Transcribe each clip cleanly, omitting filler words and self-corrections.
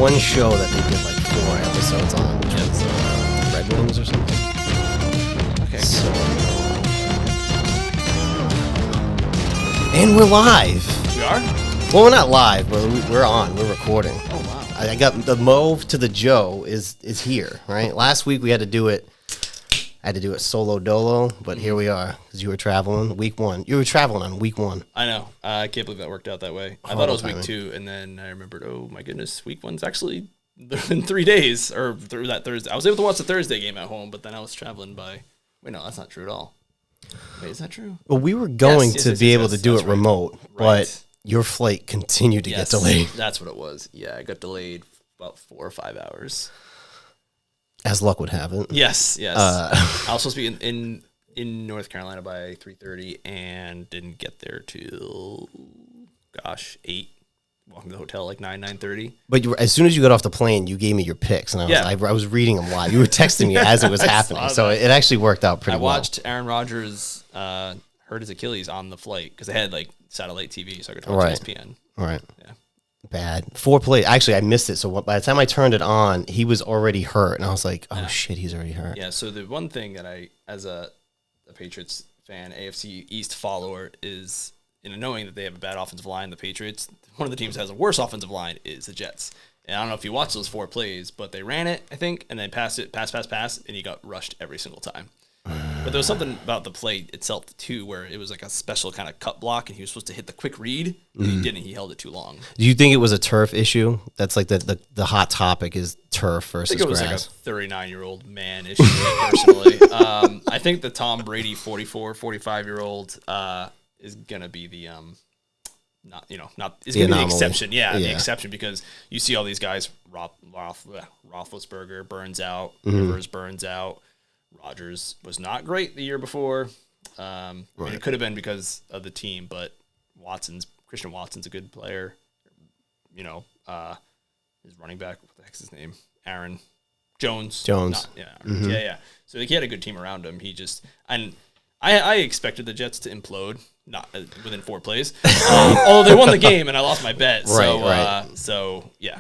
one show that they did like 4 episodes on, which was Red Wings or something. Okay. So, and we're live. We are? Well, we're not live, but we're on. We're recording. Oh, wow. I got the Mo to the Joe is here, right? Last week we had to do it. I had to do it solo dolo, but here we are because you were traveling week 1. You were traveling on week 1. I know. I can't believe that worked out that way. I thought it was week 2, and then I remembered, oh my goodness, week 1's actually in 3 days, or through that Thursday. I was able to watch the Thursday game at home, but then I was traveling by. Wait, no, that's not true at all. Wait, is that true? Well, we were going to be able to do it remote, but your flight continued to get delayed. That's what it was. Yeah, it got delayed about 4 or 5 hours. As luck would have it. Yes. I was supposed to be in North Carolina by 3:30 and didn't get there till 8. Walking to the hotel like 9:30. But as soon as you got off the plane, you gave me your picks, and I was reading them live. You were texting me as it was happening, so it actually worked out pretty well. I watched Aaron Rodgers hurt his Achilles on the flight because they had like satellite TV, so I could watch ESPN. Right. Yeah. Bad. 4 plays. Actually, I missed it. So by the time I turned it on, he was already hurt, and I was like, "Oh shit, he's already hurt." Yeah. So the one thing that I, as a Patriots fan, AFC East follower, is knowing that they have a bad offensive line. The Patriots, one of the teams that has a worse offensive line is the Jets. And I don't know if you watched those 4 plays, but they ran it, I think, and then passed it, pass, and he got rushed every single time. But there was something about the play itself, too, where it was like a special kind of cut block, and he was supposed to hit the quick read, and he didn't. He held it too long. Do you think it was a turf issue? That's like the hot topic is turf versus grass. I think it was like a 39-year-old man issue, personally. I think the Tom Brady 44, 45-year-old is going to be the the exception. Yeah, the exception, because you see all these guys, Roethlisberger burns out, Rivers burns out. Rodgers was not great the year before. I mean, it could have been because of the team, but Christian Watson's a good player. His running back, what the heck's his name? Aaron Jones. Yeah. So he had a good team around him. I expected the Jets to implode, not within 4 plays. Although they won the game and I lost my bet. So yeah.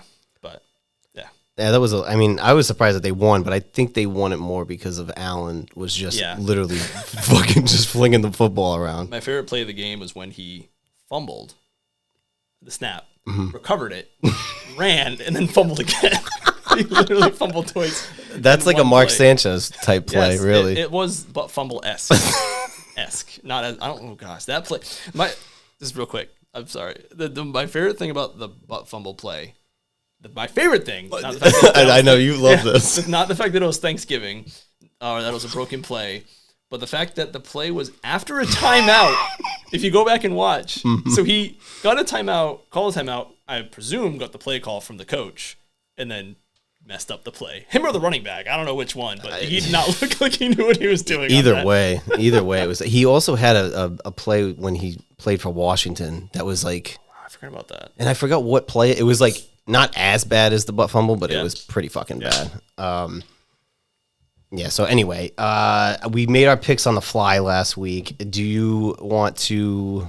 Yeah, that was. I was surprised that they won, but I think they won it more because of Allen was just literally fucking just flinging the football around. My favorite play of the game was when he fumbled the snap, recovered it, ran, and then fumbled again. He literally fumbled twice. That's like a Mark Sanchez type play, really. It was but fumble-esque. Not as, I don't know, gosh, that play. Just real quick, I'm sorry. My favorite thing about the butt fumble play, my favorite thing, I know you love this. Not the fact that it was Thanksgiving or that it was a broken play, but the fact that the play was after a timeout. If you go back and watch, so he got a timeout, called a timeout, I presume got the play call from the coach, and then messed up the play. Him or the running back, I don't know which one, but he did not look like he knew what he was doing. Either way, it was. He also had a play when he played for Washington that was like, I forgot about that, and I forgot what play it was. Like not as bad as the butt fumble, but it was pretty fucking bad. So anyway, we made our picks on the fly last week. Do you want to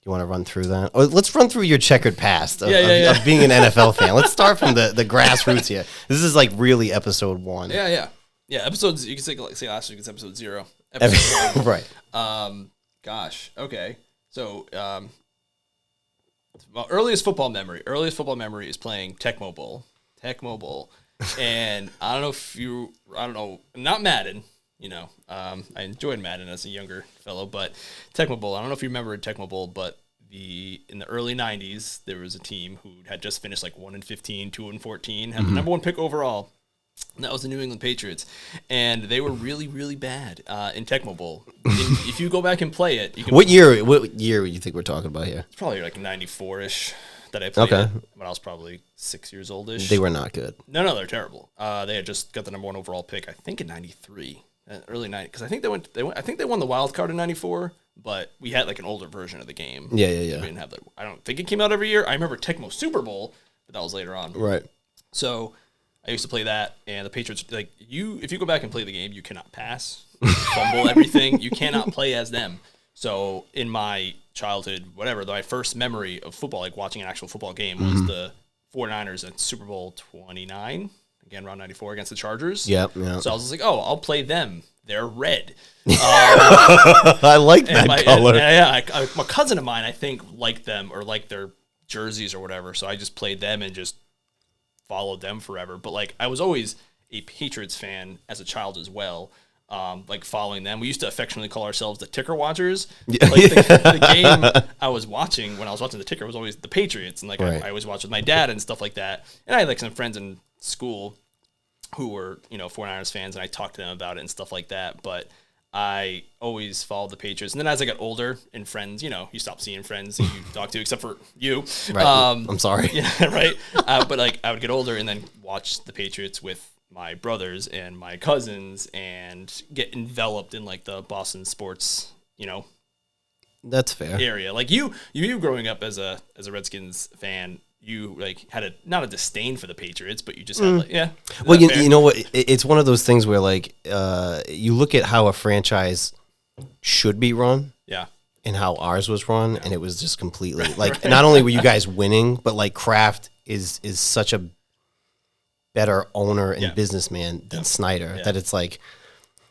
run through that? Or let's run through your checkered past of being an NFL fan. Let's start from the grassroots here. This is like really episode 1. Yeah. Episodes, you can say last week it's episode 0. Right. Gosh. Okay. So, earliest football memory is playing Tecmo Bowl. And I don't know, not Madden, I enjoyed Madden as a younger fellow, but Tecmo Bowl, I don't know if you remember Tecmo Bowl, but in the early 90s, there was a team who had just finished like 1-15, 2-14, had the number 1 pick overall. And that was the New England Patriots. And they were really, really bad in Tecmo Bowl. If you go back and play it, What year do you think we're talking about here? It's probably like 94-ish that I played it when I was probably 6 years old-ish. They were not good. No, they're terrible. They had just got the number 1 overall pick, I think in 93, early 90s, because I think I think they won the wild card in 94, but we had like an older version of the game. Yeah. We didn't have that. I don't think it came out every year. I remember Tecmo Super Bowl, but that was later on. Right. So I used to play that, and the Patriots, if you go back and play the game, you cannot pass, fumble everything. You cannot play as them. So in my childhood, my first memory of football, like watching an actual football game, was the 49ers in Super Bowl 29, again, round 94 against the Chargers. Yep. So I was just like, oh, I'll play them. They're red. I like that color. My cousin of mine, I think, liked them or liked their jerseys or whatever. So I just played them and just followed them forever. But like, I was always a Patriots fan as a child as well. Like following them. We used to affectionately call ourselves the Ticker Watchers. Like the game I was watching when I was watching the Ticker was always the Patriots. And like I always watched with my dad and stuff like that. And I had like some friends in school who were, 49ers fans, and I talked to them about it and stuff like that. But I always followed the Patriots. And then as I got older and friends, you stop seeing friends that you talk to, except for you. Right. I'm sorry. Yeah, right. But like I would get older and then watch the Patriots with my brothers and my cousins and get enveloped in like the Boston sports, That's fair. area. Like you growing up as a Redskins fan, you like had not a disdain for the Patriots, but you just had like, yeah. Well, you know what? It's one of those things where like you look at how a franchise should be run, and how ours was run, and it was just completely like not only were you guys winning, but like Kraft is such a better owner and businessman than Snyder that it's like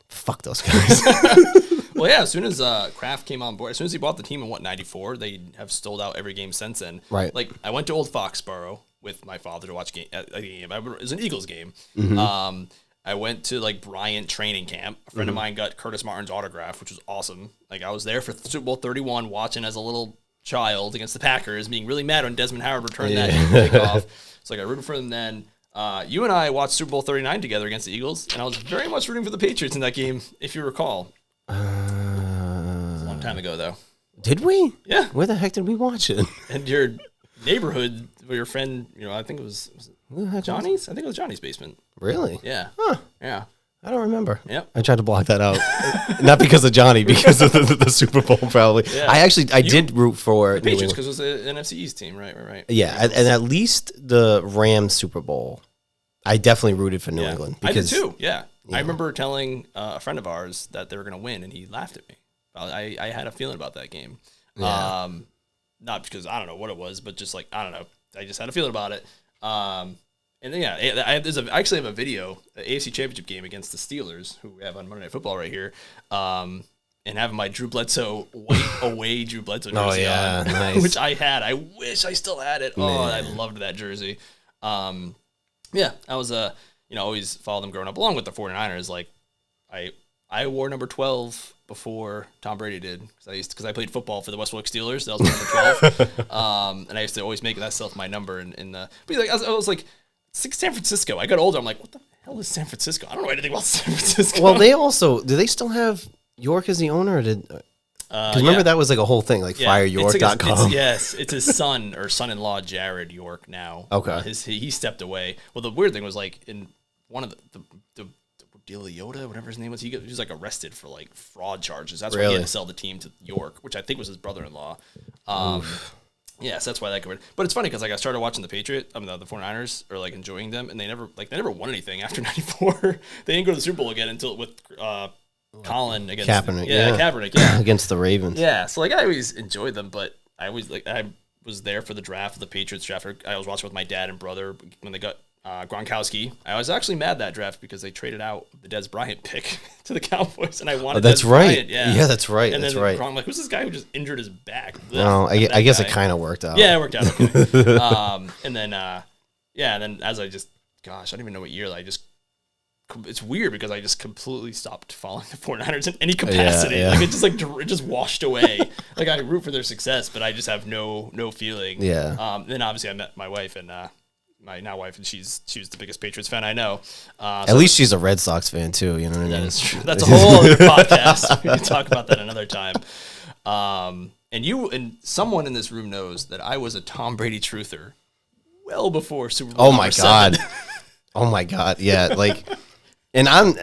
fuck those guys. Well, yeah, as soon as Kraft came on board, as soon as he bought the team in 94, they have sold out every game since then. Right. Like I went to Old Foxborough with my father to watch a game. It was an Eagles game. Mm-hmm. I went to like Bryant training camp. A friend of mine got Curtis Martin's autograph, which was awesome. Like I was there for Super Bowl 31 watching as a little child against the Packers, being really mad when Desmond Howard returned that kickoff. So like I rooted for them then. You and I watched Super Bowl 39 together against the Eagles, and I was very much rooting for the Patriots in that game, if you recall. It was a long time ago, though. Did we? Yeah. Where the heck did we watch it? And your neighborhood, where your friend, I think it was Johnny's? I think it was Johnny's basement. Really? Yeah. Huh. Yeah. I don't remember. Yep. I tried to block that out. Not because of Johnny, because of the Super Bowl, probably. Yeah. I did root for the Patriots because it was the NFC East team, right? Yeah, and at least the Rams Super Bowl, I definitely rooted for New England. Because, I did too, yeah. I remember telling a friend of ours that they were going to win, and he laughed at me. I had a feeling about that game. Yeah. Not because I don't know what it was, but just like, I don't know. I just had a feeling about it. And then, I actually have a video, the AFC Championship game against the Steelers, who we have on Monday Night Football right here, and having my Drew Bledsoe white away Drew Bledsoe jersey on, nice. Which I had. I wish I still had it. Man. Oh, I loved that jersey. I was always followed them growing up, along with the 49ers. Like, I wore number 12 before Tom Brady did, because I played football for the West Warwick Steelers. That was my number 12. And I used to always make myself my number but like, I was like, San Francisco. I got older. I'm like, what the hell is San Francisco? I don't know anything about San Francisco. Well, do they still have York as the owner? Or because remember that was like a whole thing, like fireyork.com. Yes, it's his son or son-in-law, Jared York now. Okay. He stepped away. Well, the weird thing was like in one of the Yoda, whatever his name was, he was like arrested for like fraud charges. That's why he had to sell the team to York, which I think was his brother-in-law. Yes, that's why that covered. But it's funny because like I started watching the 49ers, or like enjoying them, and they never won anything after '94. They didn't go to the Super Bowl again until with Colin against Kaepernick. Kaepernick, against the Ravens. Yeah, so like I always enjoyed them, but I always I was there for the draft, the Patriots draft. I was watching with my dad and brother when they got Gronkowski. I was actually mad that draft because they traded out the Dez Bryant pick to the Cowboys, and I wanted. That's Dez right. Bryant, yeah, that's right. And that's then right. Gronk, like, who's this guy who just injured his back? No, I guess it kind of worked out. Yeah, it worked out. Okay. And then as I just, gosh, I don't even know what year. It's weird because I just completely stopped following the 49ers in any capacity. Yeah. Like it just washed away. Like I root for their success, but I just have no feeling. Yeah. Then obviously I met my wife and my now wife, and she was the biggest Patriots fan I know. At least she's a Red Sox fan too. You know what I mean? That is true. That's a whole other podcast. We can talk about that another time. And you and someone in this room knows that I was a Tom Brady truther well before Super Bowl. Oh my God. Oh my God. Yeah. Like. And I'm,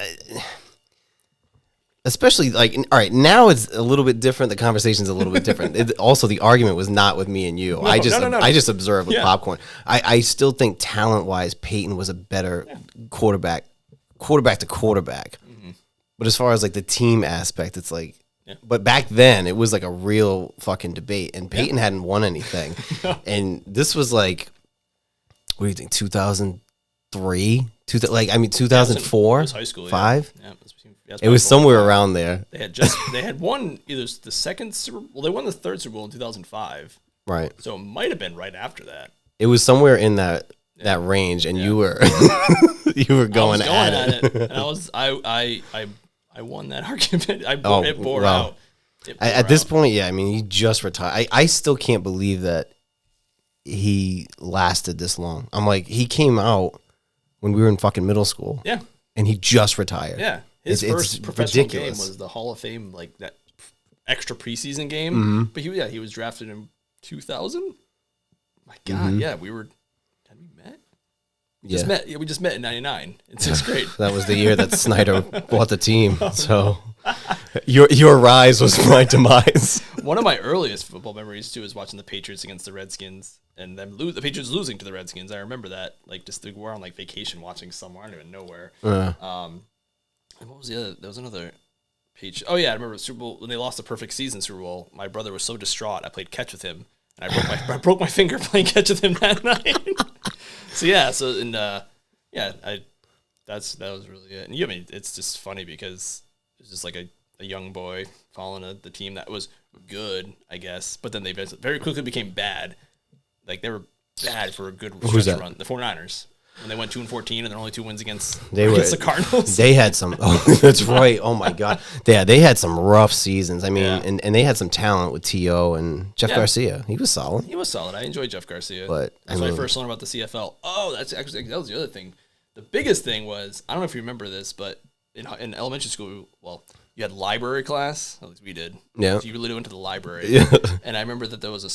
especially like, all right, now it's a little bit different. The conversation's a little bit different. Also, the argument was not with me and you. I just observed with popcorn. I still think talent-wise, Peyton was a better quarterback to quarterback. Mm-hmm. But as far as like the team aspect, it's like, but back then it was like a real fucking debate, and Peyton hadn't won anything. And this was like, What do you think? 2003? 2004? It was high school. 5? Yeah. It was somewhere around there. They had won either the second Super Bowl. Well, they won the third Super Bowl in 2005. Right. So it might have been right after that. It was somewhere in that range, and you were going at it. And I won that argument. It bore out. At this point, yeah, I mean, he just retired. I still can't believe that he lasted this long. I'm like, he came out when we were in fucking middle school. Yeah. And he just retired. Yeah. His first professional game was the Hall of Fame, like that extra preseason game. Mm-hmm. But he was drafted in 2000. My God, yeah, had we met? We just met in 99 in 6th grade. That was the year that Snyder bought the team. So your rise was my demise. One of my earliest football memories too is watching the Patriots against the Redskins and them the Patriots losing to the Redskins. I remember that. Like we're on like vacation watching somewhere, I don't even know where. And what was the other? There was another page. Oh yeah, I remember the Super Bowl when they lost the perfect season Super Bowl. My brother was so distraught. I played catch with him, and I broke my finger playing catch with him that night. That was really it. And I mean, it's just funny because it's just like a young boy following the team that was good, I guess, but then they very quickly became bad. Like they were bad for a good stretch run. The 49ers. When they went 2-14 and their only 2 wins against the Cardinals. They had some. Oh, that's right. Oh my God. Yeah, they had some rough seasons. I mean, and they had some talent with T.O. and Jeff Garcia. He was solid. I enjoyed Jeff Garcia. But that's when I first learned about the CFL. Oh, that was the other thing. The biggest thing was, I don't know if you remember this, but in elementary school, you had library class. At least we did. Yeah. So you really went to the library. Yeah. And I remember that there was an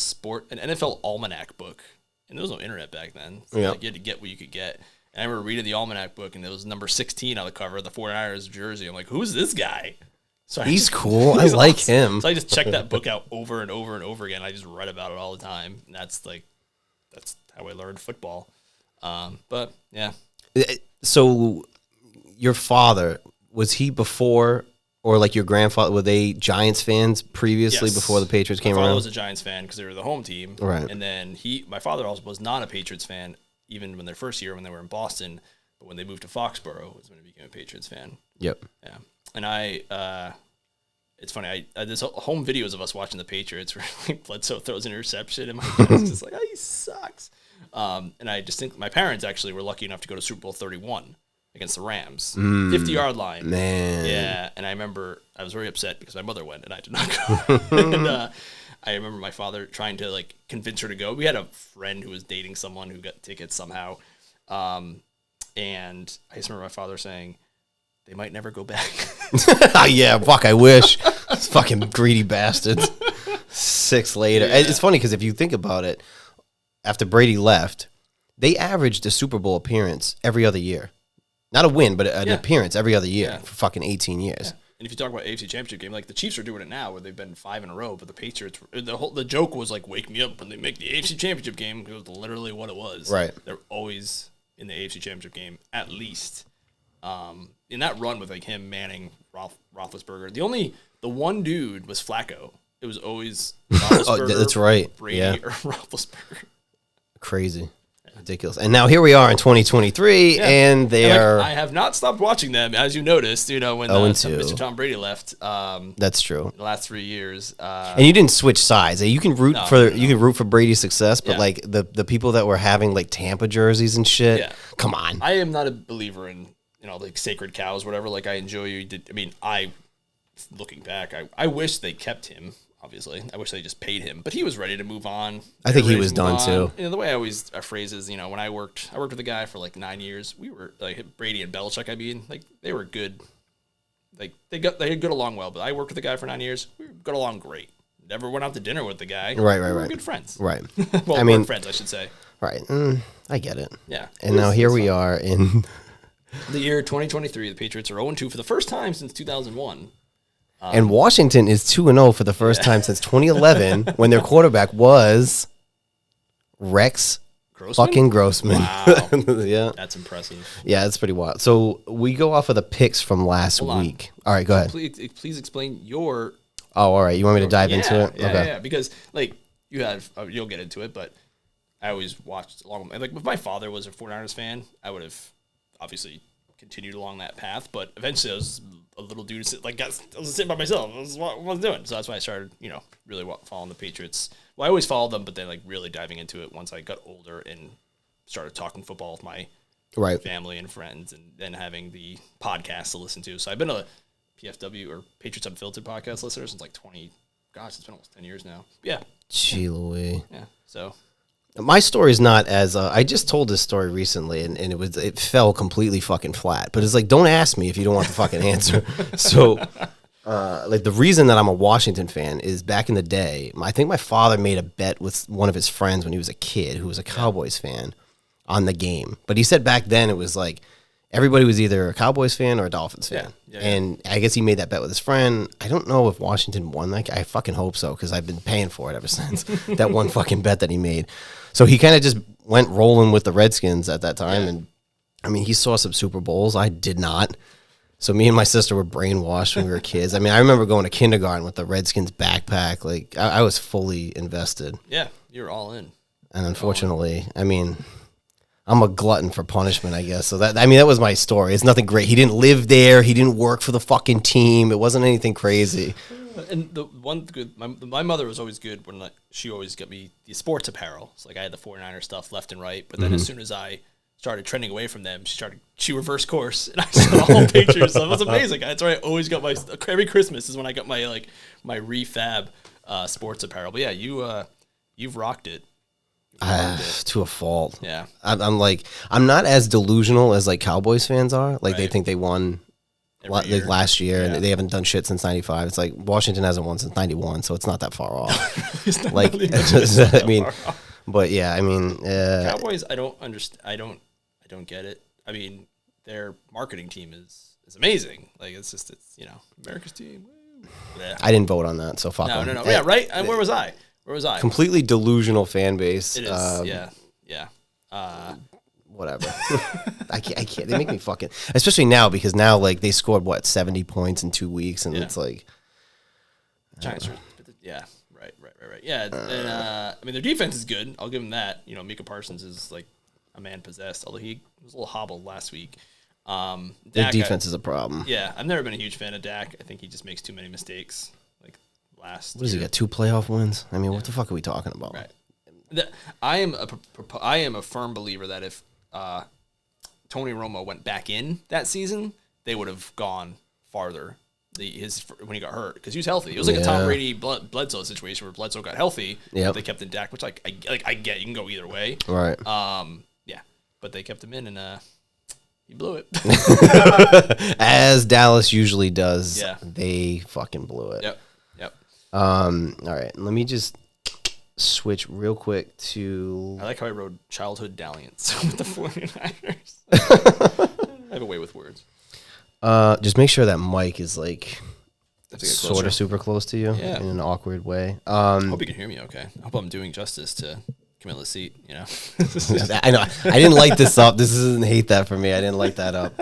NFL almanac book. And there was no internet back then. So you had to get what you could get. And I remember reading the almanac book, and there was number 16 on the cover of the 49ers jersey. I'm like, who's this guy? So he's cool. I like him. So I just checked that book out over and over and over again. I just read about it all the time. And that's how I learned football. But, yeah. So your father, was he before... Or like your grandfather, were they Giants fans previously before the Patriots came around? My father was a Giants fan because they were the home team. Right. And then my father also was not a Patriots fan even when their first year when they were in Boston. But when they moved to Foxborough was when he became a Patriots fan. Yep. Yeah. And it's funny, there's home videos of us watching the Patriots where like Bledsoe throws an interception and my dad's just like, oh, he sucks. And I just think my parents actually were lucky enough to go to Super Bowl 31. Against the Rams, 50-yard line. Man. Yeah, and I remember I was very upset because my mother went and I did not go. And I remember my father trying to like convince her to go. We had a friend who was dating someone who got tickets somehow, and I just remember my father saying, "They might never go back." Yeah, fuck. I wish. Fucking greedy bastards. 6 later. Yeah. It's funny because if you think about it, after Brady left, they averaged a Super Bowl appearance every other year. Not a win, but an appearance every other year for fucking 18 years. Yeah. And if you talk about AFC Championship game, like the Chiefs are doing it now, where they've been 5 in a row, but the Patriots, the joke was like, "Wake me up when they make the AFC Championship game." It was literally what it was. Right. They're always in the AFC Championship game, at least. In that run with like him, Manning, Roethlisberger, the one dude was Flacco. It was always Roethlisberger. That's right. Brady or Roethlisberger. Crazy. Ridiculous. And now here we are in 2023, and they are... I have not stopped watching them, as you noticed, when Mr. Tom Brady left. That's true. The last 3 years. And you didn't switch sides. You can root for Brady's success, but like the people that were having like Tampa jerseys and shit, come on. I am not a believer in, like sacred cows, whatever. Like I enjoy looking back, I wish they kept him. Obviously, I wish they just paid him, but he was ready to move on. I think he was done too. The way I always phrase is, when I worked with a guy for like 9 years. We were like Brady and Belichick. I mean, like they were good. Like they had good along well, but I worked with a guy for 9 years. We got along great. Never went out to dinner with the guy. Right. We were good friends. Right. Well, we're friends, I should say. Right. I get it. Yeah. And now here we are in the year 2023. The Patriots are 0-2 for the first time since 2001. And Washington is 2-0 for the first time since 2011 when their quarterback was Rex fucking Grossman. Wow. Yeah. That's impressive. Yeah, that's pretty wild. So we go off of the picks from last week. All right, go ahead. Please explain your... Oh, all right. You want me to dive into it? Yeah, because like you have, you'll get into it, but I always watched along. Like if my father was a 49ers fan, I would have obviously continued along that path. But eventually, I was a little dude, I was sitting by myself. I was what I was doing. So that's why I started, really following the Patriots. Well, I always followed them, but then like really diving into it once I got older and started talking football with my family and friends, and then having the podcast to listen to. So I've been a PFW or Patriots Unfiltered podcast listener since like it's been almost 10 years now. Yeah. Gee Louie. Yeah. So my story's not as I just told this story recently, and it fell completely fucking flat. But it's like, don't ask me if you don't want the fucking answer. So, like the reason that I'm a Washington fan is back in the day, I think my father made a bet with one of his friends when he was a kid who was a Cowboys fan on the game. But he said back then it was like everybody was either a Cowboys fan or a Dolphins fan. Yeah. And I guess he made that bet with his friend. I don't know if Washington won that. I fucking hope so, because I've been paying for it ever since. That one fucking bet that he made. So he kind of just went rolling with the Redskins at that time. Yeah. And I mean, he saw some Super Bowls. I did not. So me and my sister were brainwashed when we were kids. I mean, I remember going to kindergarten with the Redskins backpack. Like, I was fully invested. Yeah, you were all in. And unfortunately, I mean, I'm a glutton for punishment, I guess. So that was my story. It's nothing great. He didn't live there. He didn't work for the fucking team. It wasn't anything crazy. And the one good, my mother was always good when she always got me the sports apparel. So like I had the 49er stuff left and right. But then as soon as I started trending away from them, she reversed course, and I saw all pictures. So it was amazing. That's why I always got every Christmas is when I got my refab sports apparel. But yeah, you've rocked it. To a fault. Yeah. I'm not as delusional as like Cowboys fans are. Like they think they won like last year, and they haven't done shit since '95. It's like Washington hasn't won since '91, so it's not that far off. Like, I mean, but yeah, I mean, Cowboys. I don't understand. I don't get it. I mean, their marketing team is amazing. Like it's America's team. Yeah. I didn't vote on that, so fuck them. No. Yeah, right. And where was I? Completely delusional fan base. It is. Yeah. Whatever. I can't. They make me fucking. Especially now, because now like they scored 70 points in 2 weeks, and it's like. Giants. Yeah. Right. Yeah. And I mean, their defense is good. I'll give them that. Micah Parsons is like a man possessed, although he was a little hobbled last week. Their defense is a problem. Yeah, I've never been a huge fan of Dak. I think he just makes too many mistakes. What does he got? 2 playoff wins? I mean, what the fuck are we talking about? Right. I am a firm believer that if Tony Romo went back in that season, they would have gone farther. When he got hurt, because he was healthy. It was like a Tom Brady Bledsoe situation where Bledsoe got healthy. Yeah, they kept in Dak, which I get. You can go either way. Right. Yeah, but they kept him in, and he blew it. As Dallas usually does. Yeah. They fucking blew it. Yep. All right, let me just switch real quick to... I like how I wrote childhood dalliance with the 49ers. I have a way with words. Just make sure that mic is like sort of super close to you in an awkward way. I hope you can hear me okay. I hope I'm doing justice to Camilla Seat, I know. I didn't light this up. This isn't hate that for me. I didn't light that up.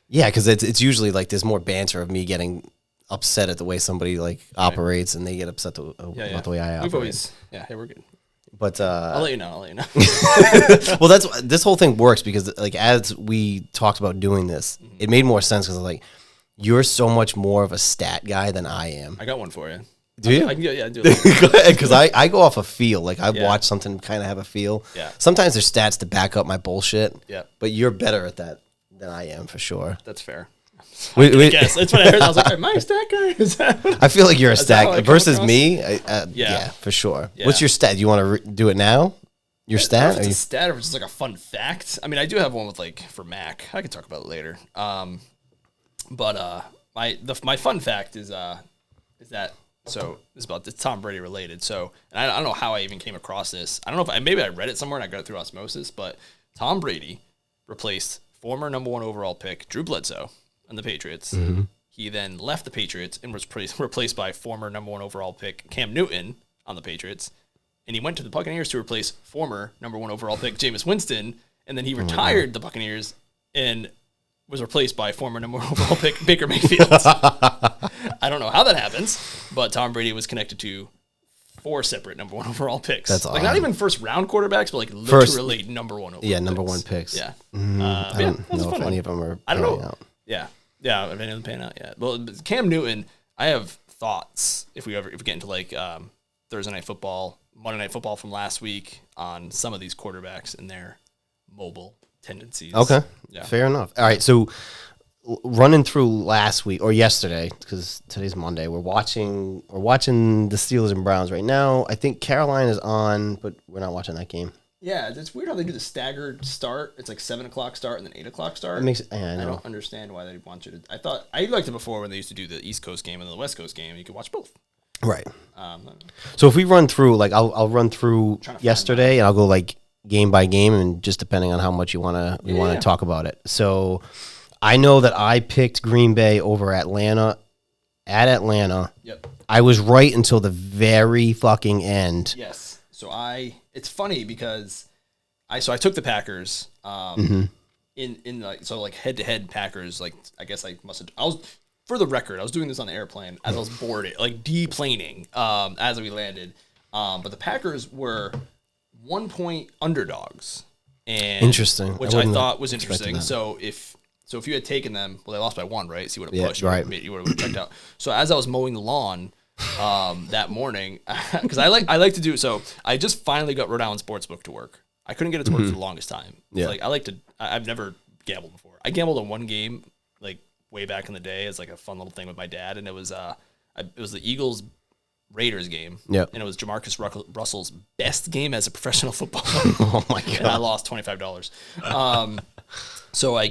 Yeah, because it's usually like there's more banter of me getting upset at the way somebody operates, and they get upset about the way I operate. We've always, we're good. But I'll let you know. Well, this whole thing works because as we talked about doing this, it made more sense because you're so much more of a stat guy than I am. I got one for you. Do you? I can do it. Go ahead, because I go off a feel. I watch something, kind of have a feel. Yeah. Sometimes there's stats to back up my bullshit. Yeah. But you're better at that than I am for sure. That's fair. I guess that's what I heard. I was like, "Am I a stat guy?" I feel like you're a stat versus me. Yeah, for sure. Yeah. What's your stat? You want to do it now? Your stat? It's a stat or just a fun fact. I mean, I do have one with for Mac. I can talk about it later. But my fun fact is that it's about it's Tom Brady related. So, and I don't know how I even came across this. I don't know if maybe I read it somewhere and I got it through osmosis. But Tom Brady replaced former number 1 overall pick Drew Bledsoe on the Patriots. Mm-hmm. He then left the Patriots and was replaced by former number 1 overall pick Cam Newton on the Patriots. And he went to the Buccaneers to replace former number 1 overall pick Jameis Winston. And then he retired the Buccaneers and was replaced by former number 1 overall pick Baker Mayfield. I don't know how that happens, but Tom Brady was connected to 4 separate number 1 overall picks. That's like awesome. Not even first round quarterbacks, but like literally number 1 overall picks. Number 1 picks. Yeah. I don't know if any of them are I don't know. out. Yeah. Yeah, if any of them pan out yet. Well, Cam Newton, I have thoughts if we get into like Thursday Night Football, Monday Night Football from last week on some of these quarterbacks and their mobile tendencies. Okay. Yeah. Fair enough. All right, so running through last week or yesterday, because today's Monday, we're watching the Steelers and Browns right now. I think Carolina's on, but we're not watching that game. Yeah, it's weird how they do the staggered start. It's like 7:00 start and then 8:00 start. I don't understand why they want you to. I thought I liked it before when they used to do the East Coast game and the West Coast game. You could watch both. Right. So if we run through, like, I'll run through yesterday, and I'll go like game by game, and just depending on how much you want to talk about it. So I know that I picked Green Bay over Atlanta at Atlanta. Yep. I was right until the very fucking end. Yes. So it's funny because I took the Packers in like head to head Packers, like I guess I was for the record, I was doing this on the airplane as I was boarded, like deplaning as we landed. But the Packers were 1 point underdogs. And interesting. Which I thought was interesting. So if you had taken them, well, they lost by 1, right? So you would have pushed. Right. You would have checked out. So as I was mowing the lawn that morning, because I like to do, so I just finally got Rhode Island Sportsbook to work. I couldn't get it to work for the longest time. Yeah. Like I've never gambled before. I gambled on one game like way back in the day as like a fun little thing with my dad, and it was the Eagles Raiders game. Yeah. And it was Jamarcus Russell's best game as a professional footballer. Oh my god. And I lost $25. So I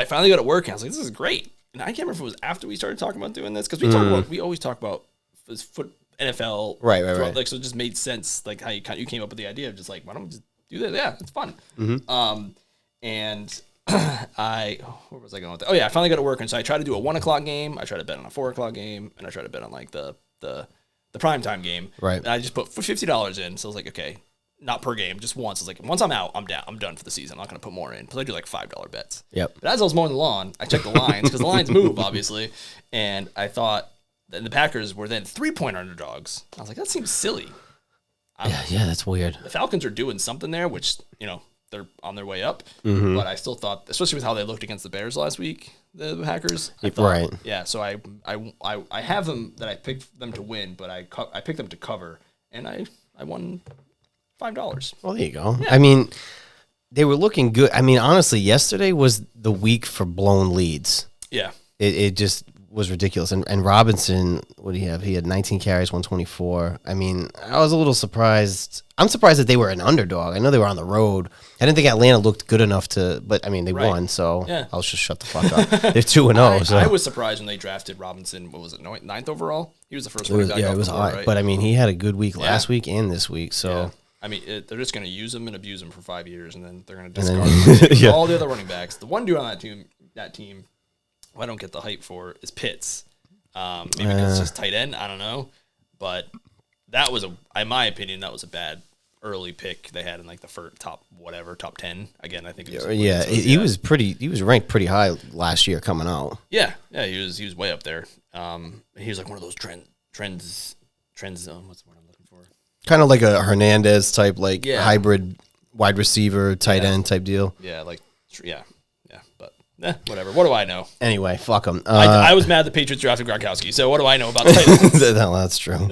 finally got to work, and I was like, this is great. And I can't remember if it was after we started talking about doing this, because we always talk about this NFL. Right. Like, so it just made sense, like how you came up with the idea of just like, why don't we just do this? Yeah, it's fun. And where was I going with that? Oh yeah, I finally got to work, and so I tried to do a 1 o'clock game. I tried to bet on a 4 o'clock game, and I tried to bet on like the primetime game. Right. And I just put $50 in. So I was like, okay, not per game, just once. I was like, once I'm out, I'm down. I'm done for the season. I'm not going to put more in, because I do like $5 bets. Yep. But as I was mowing the lawn, I checked the lines, because the lines move, obviously. And I thought that the Packers were then 3-point underdogs. I was like, that seems silly. Yeah, that's weird. The Falcons are doing something there, which, they're on their way up. But I still thought, especially with how they looked against the Bears last week, the Packers. Right. Yeah, so I have them that I picked them to win, but I picked them to cover, and I won $5. Well, there you go. Yeah. I mean, they were looking good. I mean, honestly, yesterday was the week for blown leads. Yeah. It just was ridiculous. And Robinson, what did he have? He had 19 carries, 124. I mean, I was a little surprised. I'm surprised that they were an underdog. I know they were on the road. I didn't think Atlanta looked good enough to, but I mean, they won, so I'll just shut the fuck up. They're 2-0. So. I was surprised when they drafted Robinson. What was it, 9th overall? He was the first one. It was high. Right? But I mean, he had a good week last week and this week, so. Yeah. I mean, they're just going to use him and abuse him for 5 years, and then they're going to discard all the other running backs. The one dude on that team, who I don't get the hype for, is Pitts. Maybe because it's just tight end. I don't know. But that was, in my opinion, that was a bad early pick they had in like the first top 10. Again, I think it was. He was ranked pretty high last year coming out. Yeah, he was way up there. He was like one of those trends. What's the word I'm looking for? Kind of like a Hernandez type, like hybrid wide receiver, tight end type deal. Yeah, but whatever. What do I know? Anyway, fuck them. I was mad the Patriots drafted Gronkowski, so what do I know about tight ends? No, that's true.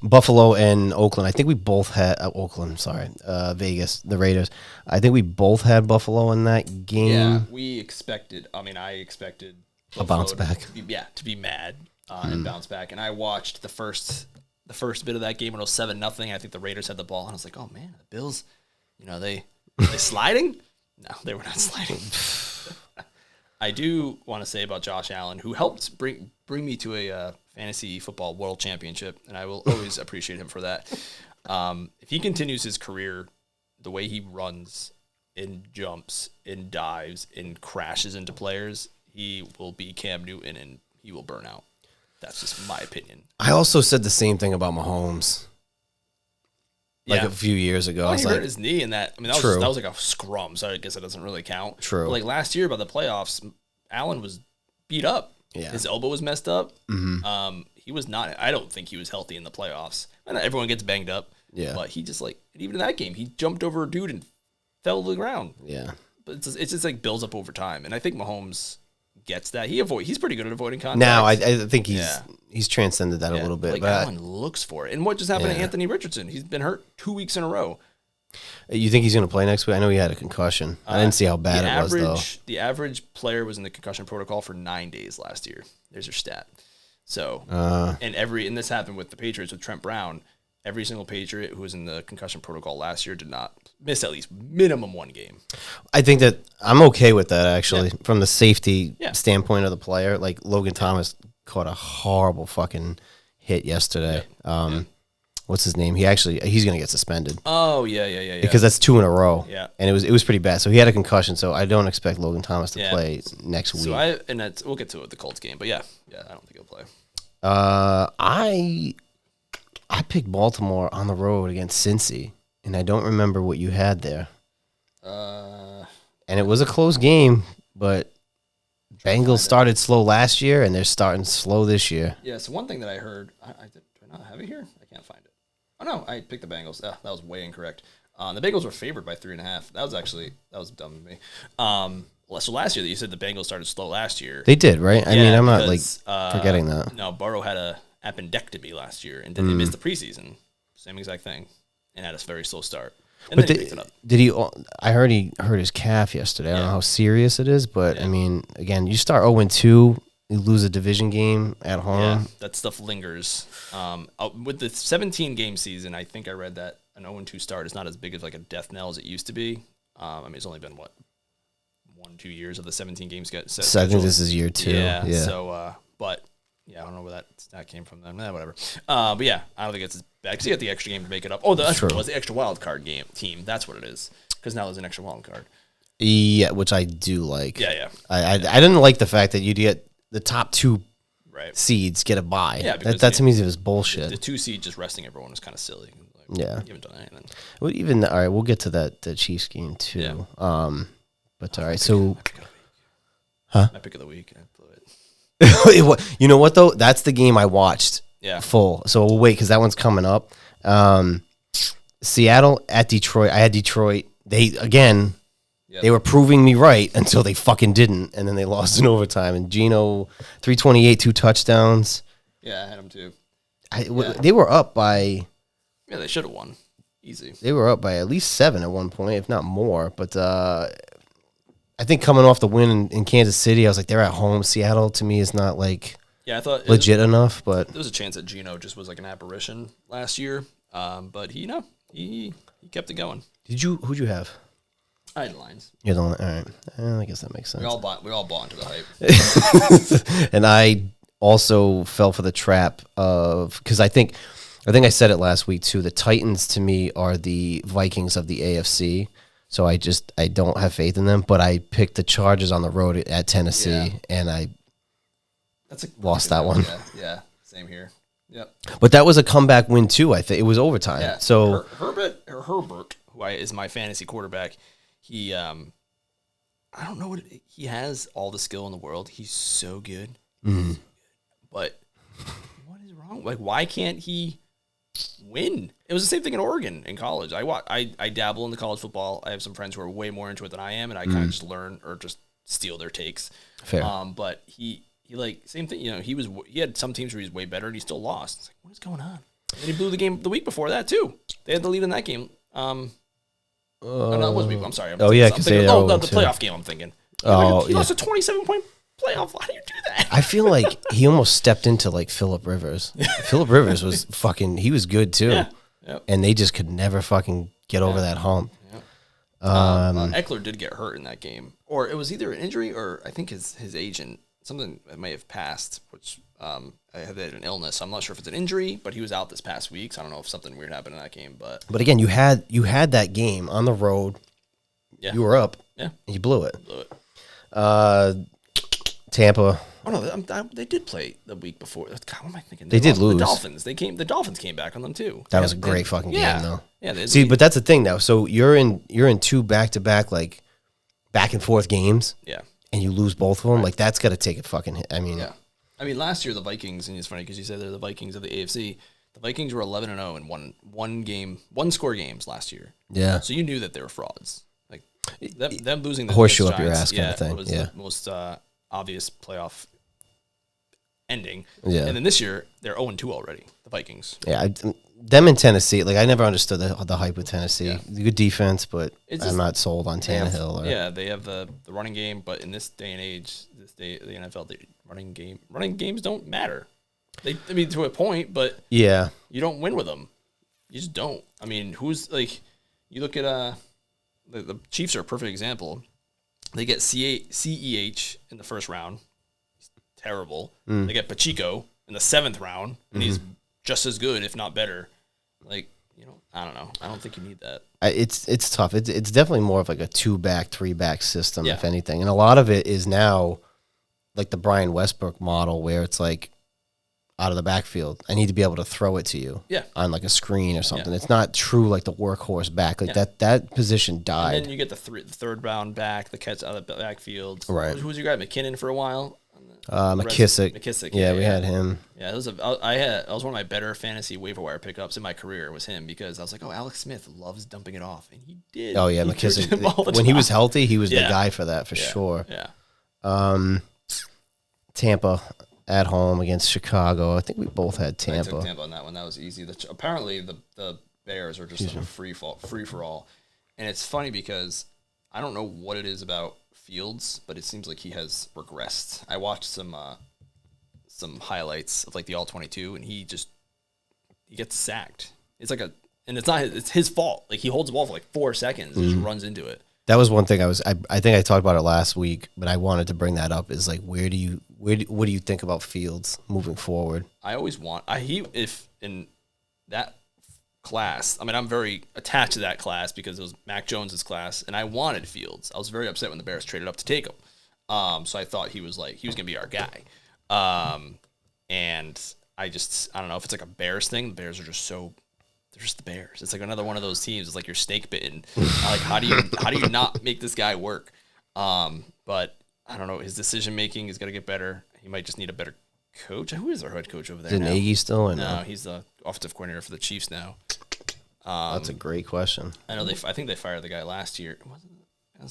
Buffalo and Oakland. I think we both had Oakland. Sorry, Vegas, the Raiders. I think we both had Buffalo in that game. Yeah, we expected. I mean, I expected a bounce back. To be mad and bounce back. And I watched the first bit of that game when it was 7-0. I think the Raiders had the ball, and I was like, oh man, the Bills. They sliding. No, they were not sliding. I do want to say about Josh Allen, who helped bring me to a fantasy football world championship, and I will always appreciate him for that. If he continues his career the way he runs and jumps and dives and crashes into players, he will be Cam Newton and he will burn out. That's just my opinion. I also said the same thing about Mahomes. Like a few years ago. Well, he hurt his knee in that. I mean, that was like a scrum, so I guess it doesn't really count. True. But like last year by the playoffs, Allen was beat up. Yeah. His elbow was messed up. He was not. I don't think he was healthy in the playoffs. And everyone gets banged up. Yeah. But he just even in that game, he jumped over a dude and fell to the ground. Yeah. But it's just like builds up over time, and I think Mahomes gets that. He's pretty good at avoiding contact. Now I think he's transcended that a little bit. Like but Allen looks for it. And what just happened to Anthony Richardson? He's been hurt 2 weeks in a row. You think he's going to play next week? I know he had a concussion. I didn't see how bad it was though. The average player was in the concussion protocol for 9 days last year. There's your stat. So and this happened with the Patriots with Trent Brown. Every single Patriot who was in the concussion protocol last year did not miss at least minimum one game. I think that I'm okay with that, actually, from the safety standpoint of the player. Like, Logan Thomas caught a horrible fucking hit yesterday. What's his name? He's going to get suspended. Oh, yeah. Because that's 2 in a row. Yeah. And it was pretty bad. So he had a concussion, so I don't expect Logan Thomas to play next week. So we'll get to it, the Colts game. But I don't think he'll play. I picked Baltimore on the road against Cincy, and I don't remember what you had there. And it was a close game, but Bengals started slow last year, and they're starting slow this year. Yeah, so one thing that I heard, do I not have it here? I can't find it. Oh, no, I picked the Bengals. That was way incorrect. The Bengals were favored by 3.5. That was dumb of me. So last year, you said the Bengals started slow last year. They did, right? I mean, I'm not forgetting that. No, Burrow had a appendectomy last year, and then they missed the preseason. Same exact thing, and had a very slow start. And but then he picked it up. Did he? I heard he hurt his calf yesterday. I don't know how serious it is, but I mean, again, you start 0-2, you lose a division game at home. Yeah, that stuff lingers. With the 17-game season, I think I read that an 0-2 start is not as big of like a death knell as it used to be. I mean, it's only been 1-2 years of the 17 games So I think this is year 2. Yeah. So, but. Yeah, I don't know where that came from then. Whatever. But yeah, I don't think it's as bad because you got the extra game to make it up. Oh, the extra wild card team. That's what it is. Because now there's an extra wild card. Yeah, which I do like. Yeah. I didn't like the fact that you'd get the top 2 seeds get a bye. Yeah, that to me was bullshit. The 2 seed just resting everyone was kind of silly. You haven't done anything. Well, all right, we'll get to the Chiefs game too. Yeah. But all right, so. My pick of the week. I blew it. You know what though? That's the game I watched full. So we'll wait because that one's coming up. Seattle at Detroit. I had Detroit. They were proving me right until they fucking didn't, and then they lost in overtime. And Geno, 328, 2 touchdowns. Yeah, I had them too. They were up by. Yeah, they should have won. Easy. They were up by at least 7 at one point, if not more. But I think coming off the win in Kansas City, I was like, they're at home. Seattle, to me, is not like I thought legit enough. But there was a chance that Geno just was like an apparition last year. But he kept it going. Who'd you have? I had Lions. You're the one. All right. I guess that makes sense. We all bought into the hype. And I also fell for the trap of, because I think I said it last week too. The Titans to me are the Vikings of the AFC. So I don't have faith in them, but I picked the Chargers on the road at Tennessee, and I lost that one. Yeah, same here. Yep. But that was a comeback win too. I think it was overtime. Yeah. So Herbert, who is my fantasy quarterback, he I don't know he has all the skill in the world. He's so good. Mm-hmm. But what is wrong? Like, why can't he win? It was the same thing in Oregon in college. I dabble in the college football. I have some friends who are way more into it than I am, and I kind of just learn or just steal their takes. Fair. But he like same thing. You know, he had some teams where he's way better, and he still lost. It's like, what is going on? And he blew the game the week before that too. They had the lead in that game. No, it was week. I'm sorry. The playoff game. I'm thinking. He lost a 27-point playoff. How do you do that? I feel like he almost stepped into like Phillip Rivers. Phillip Rivers was he was good too. Yeah. Yep. And they just could never fucking get over that hump. Yep. Eckler did get hurt in that game. Or it was either an injury or I think his agent, something that may have passed, which I had an illness. I'm not sure if it's an injury, but he was out this past week, so I don't know if something weird happened in that game. But again, you had that game on the road. Yeah. You were up. Yeah. And you blew it. Tampa. Oh no, they did play the week before. God, what am I thinking? They did lose. The Dolphins. The Dolphins came back on them too. That was a great fucking game, though. Yeah. See, but that's the thing, though. So you're in 2 back-to-back like back and forth games. Yeah. and you lose both of them, like that's got to take a fucking hit. I mean, yeah. I mean, last year the Vikings, and it's funny because you said they're the Vikings of the AFC. The Vikings were 11-0 in one score games last year. Yeah. So you knew that they were frauds. Like them losing the horseshoe Giants, up your ass kind of thing. was the most obvious playoff ending. Yeah. And then this year they're 0-2 already. The Vikings. Yeah. Them in Tennessee, like I never understood the hype with Tennessee. Yeah. Good defense, but I'm not sold on Tannehill. They have the running game, but in this day and age, the NFL, the running games don't matter. To a point, but yeah, you don't win with them. You just don't. I mean, who's like? You look at the Chiefs are a perfect example. They get CEH in the first round. He's terrible. They get Pacheco in the 7th round, and he's just as good, if not better. Like, I don't know. I don't think you need that. It's tough. It's definitely more of like a 2-back, 3-back system, if anything. And a lot of it is now like the Brian Westbrook model, where it's like out of the backfield, I need to be able to throw it to you on like a screen or something. It's not true like the workhorse back. Like that position died. And then you get the third round back, the catch out of the backfield. Right. Who was your guy? McKinnon for a while? McKissick. Yeah, we had him. Yeah, that was one of my better fantasy waiver wire pickups in my career was him, because I was like, oh, Alex Smith loves dumping it off, and he did. Oh yeah, McKissick. When he was healthy, he was the guy for that for sure. Yeah. Tampa at home against Chicago. I think we both had Tampa. I took Tampa on that one. That was easy. Apparently, the Bears are just a free for all, and it's funny because I don't know what it is about Fields, but it seems like he has regressed. I watched some highlights of like the All-22, and he gets sacked. It's like it's his fault. Like he holds the ball for like 4 seconds and just runs into it. That was one thing I think I talked about it last week, but I wanted to bring that up is like what do you think about Fields moving forward? I always want if in that class, I mean, I'm very attached to that class because it was Mac Jones's class, and I wanted Fields. I was very upset when the Bears traded up to take him. So I thought he was going to be our guy. And I don't know if it's like a Bears thing. The Bears are just they're just the Bears. It's like another one of those teams. It's like you're snake bitten. Like how do you not make this guy work? But I don't know. His decision making is gonna get better. He might just need a better coach. Who is our head coach over there? Is Nagy still in? No, he's the offensive coordinator for the Chiefs now. That's a great question. I know I think they fired the guy last year. I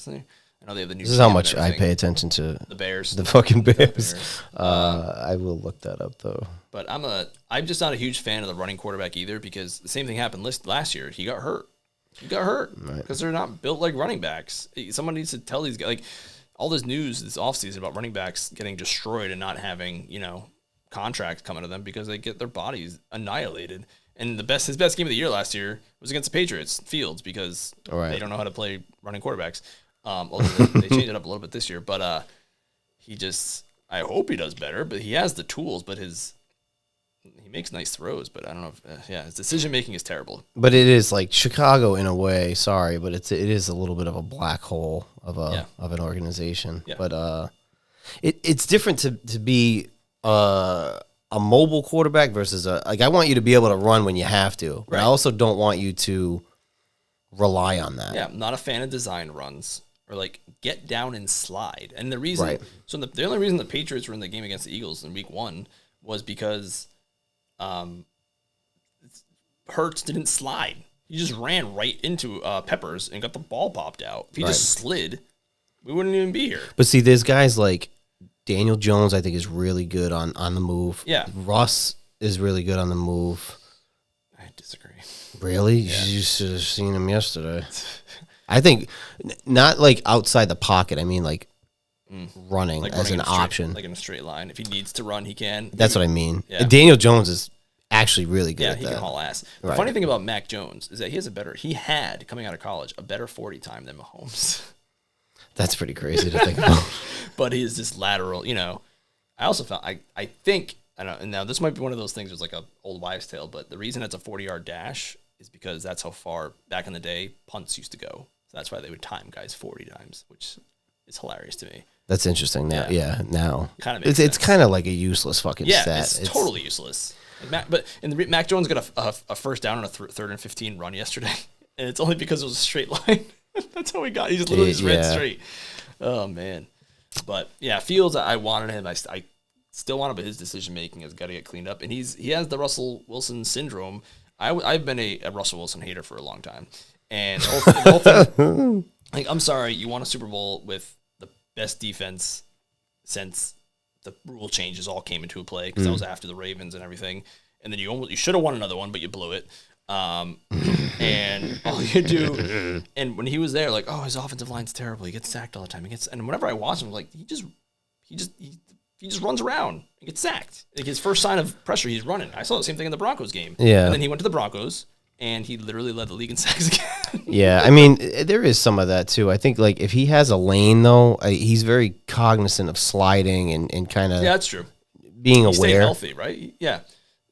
know they have the new. This is how much I pay attention to the Bears, the fucking Bears. I will look that up though. But I'm just not a huge fan of the running quarterback either, because the same thing happened last year. He got hurt because they're not built like running backs. Someone needs to tell these guys, like, all this news this offseason about running backs getting destroyed and not having contracts coming to them because they get their bodies annihilated. And his best game of the year last year was against the Patriots, Fields, because they don't know how to play running quarterbacks. Although they changed it up a little bit this year, but I hope he does better. But he has the tools, but he makes nice throws. But I don't know if his decision making is terrible. But it is like Chicago in a way. Sorry, but it is a little bit of a black hole of an organization. Yeah. But it's different to be a mobile quarterback versus I want you to be able to run when you have to, but I also don't want you to rely on that. Yeah, I'm not a fan of design runs or like get down and slide. And the reason, the only reason the Patriots were in the game against the Eagles in Week 1 was because Hurts didn't slide. He just ran right into Peppers and got the ball popped out. If he just slid, we wouldn't even be here. But see, there's guys like Daniel Jones, I think, is really good on the move. Yeah. Russ is really good on the move. I disagree. Really? Yeah. You should have seen him yesterday. I think not like outside the pocket. I mean like running as an option. Like in a straight line. If he needs to run, he can. That's what I mean. Yeah. Daniel Jones is actually really good at that. Yeah, he can haul ass. The funny thing about Mac Jones is that he had, coming out of college, a better 40 time than Mahomes. That's pretty crazy to think about. But he is this lateral, I also found, I think, I don't know, and now this might be one of those things that's like an old wives' tale, but the reason it's a 40-yard dash is because that's how far back in the day punts used to go. So that's why they would time guys 40 times, which is hilarious to me. That's interesting now. Yeah, now. Kind of it's kind of like a useless fucking stat. It's totally useless. But Mac Jones got a first down on a 3rd and 15 run yesterday, and it's only because it was a straight line. That's how he got. He just literally ran straight. Oh man. But yeah, Fields, I wanted him. I still want him, but his decision making has got to get cleaned up. And he has the Russell Wilson syndrome. I've been a Russell Wilson hater for a long time, and the whole thing, like, I'm sorry, you won a Super Bowl with the best defense since the rule changes all came into play, because that was after the Ravens and everything. And then you should have won another one, but you blew it. And all you do, and when he was there, like, oh, his offensive line's terrible. He gets sacked all the time. And whenever I watch him, like, he just runs around and gets sacked. Like, his first sign of pressure, he's running. I saw the same thing in the Broncos game. Yeah. And then he went to the Broncos, and he literally led the league in sacks again. Yeah, I mean, there is some of that too. I think, like, if he has a lane, though, he's very cognizant of sliding and kind of that's true. Being he aware. Stayed healthy, right? Yeah.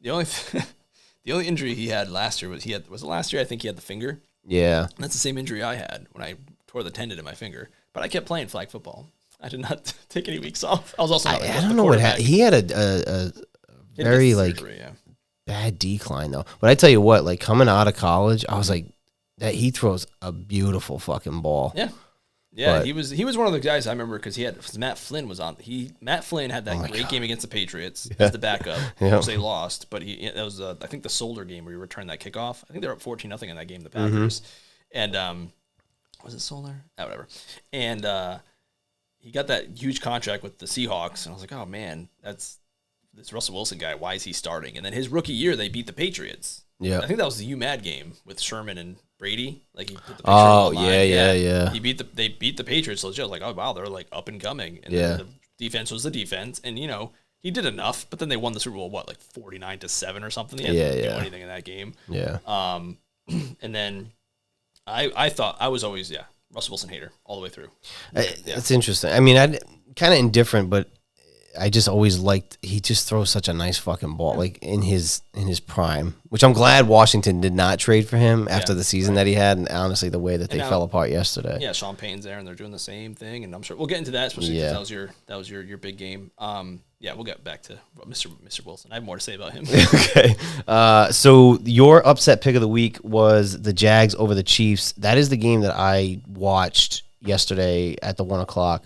The only injury he had last year was it last year? I think he had the finger. Yeah. And that's the same injury I had when I tore the tendon in my finger. But I kept playing flag football. I did not take any weeks off. I was also not I don't know what happened. He had a very surgery, bad decline though. But I tell you what, like, coming out of college, I was like, that he throws a beautiful fucking ball. Yeah. Yeah, but he was one of the guys I remember, because Matt Flynn was on. Matt Flynn had that great game against the Patriots as the backup, which they lost. But that was I think the Soldier game where he returned that kickoff. I think they were up 14-0 in that game, the Packers. And was it Soldier? Oh, whatever. And he got that huge contract with the Seahawks, and I was like, oh man, that's this Russell Wilson guy. Why is he starting? And then his rookie year, they beat the Patriots. Yeah, I think that was the UMAD game with Sherman and Brady. Like, he put the picture online. Yeah. They beat the Patriots legit. Like, oh wow, they're like up and coming. And then the defense was the defense, and he did enough. But then they won the Super Bowl, like 49-7 or something. He didn't do anything in that game. Yeah. And then I thought I was always Russell Wilson hater all the way through. It's interesting. I mean, I kind of indifferent, but I just always liked, he just throws such a nice fucking ball, like in his prime, which I'm glad Washington did not trade for him after the season that he had, and honestly the way that they fell apart yesterday. Yeah, Sean Payton's there, and they're doing the same thing, and I'm sure we'll get into that, especially because that was your big game. We'll get back to Mr. Wilson. I have more to say about him. Okay. So your upset pick of the week was the Jags over the Chiefs. That is the game that I watched yesterday at the 1 o'clock.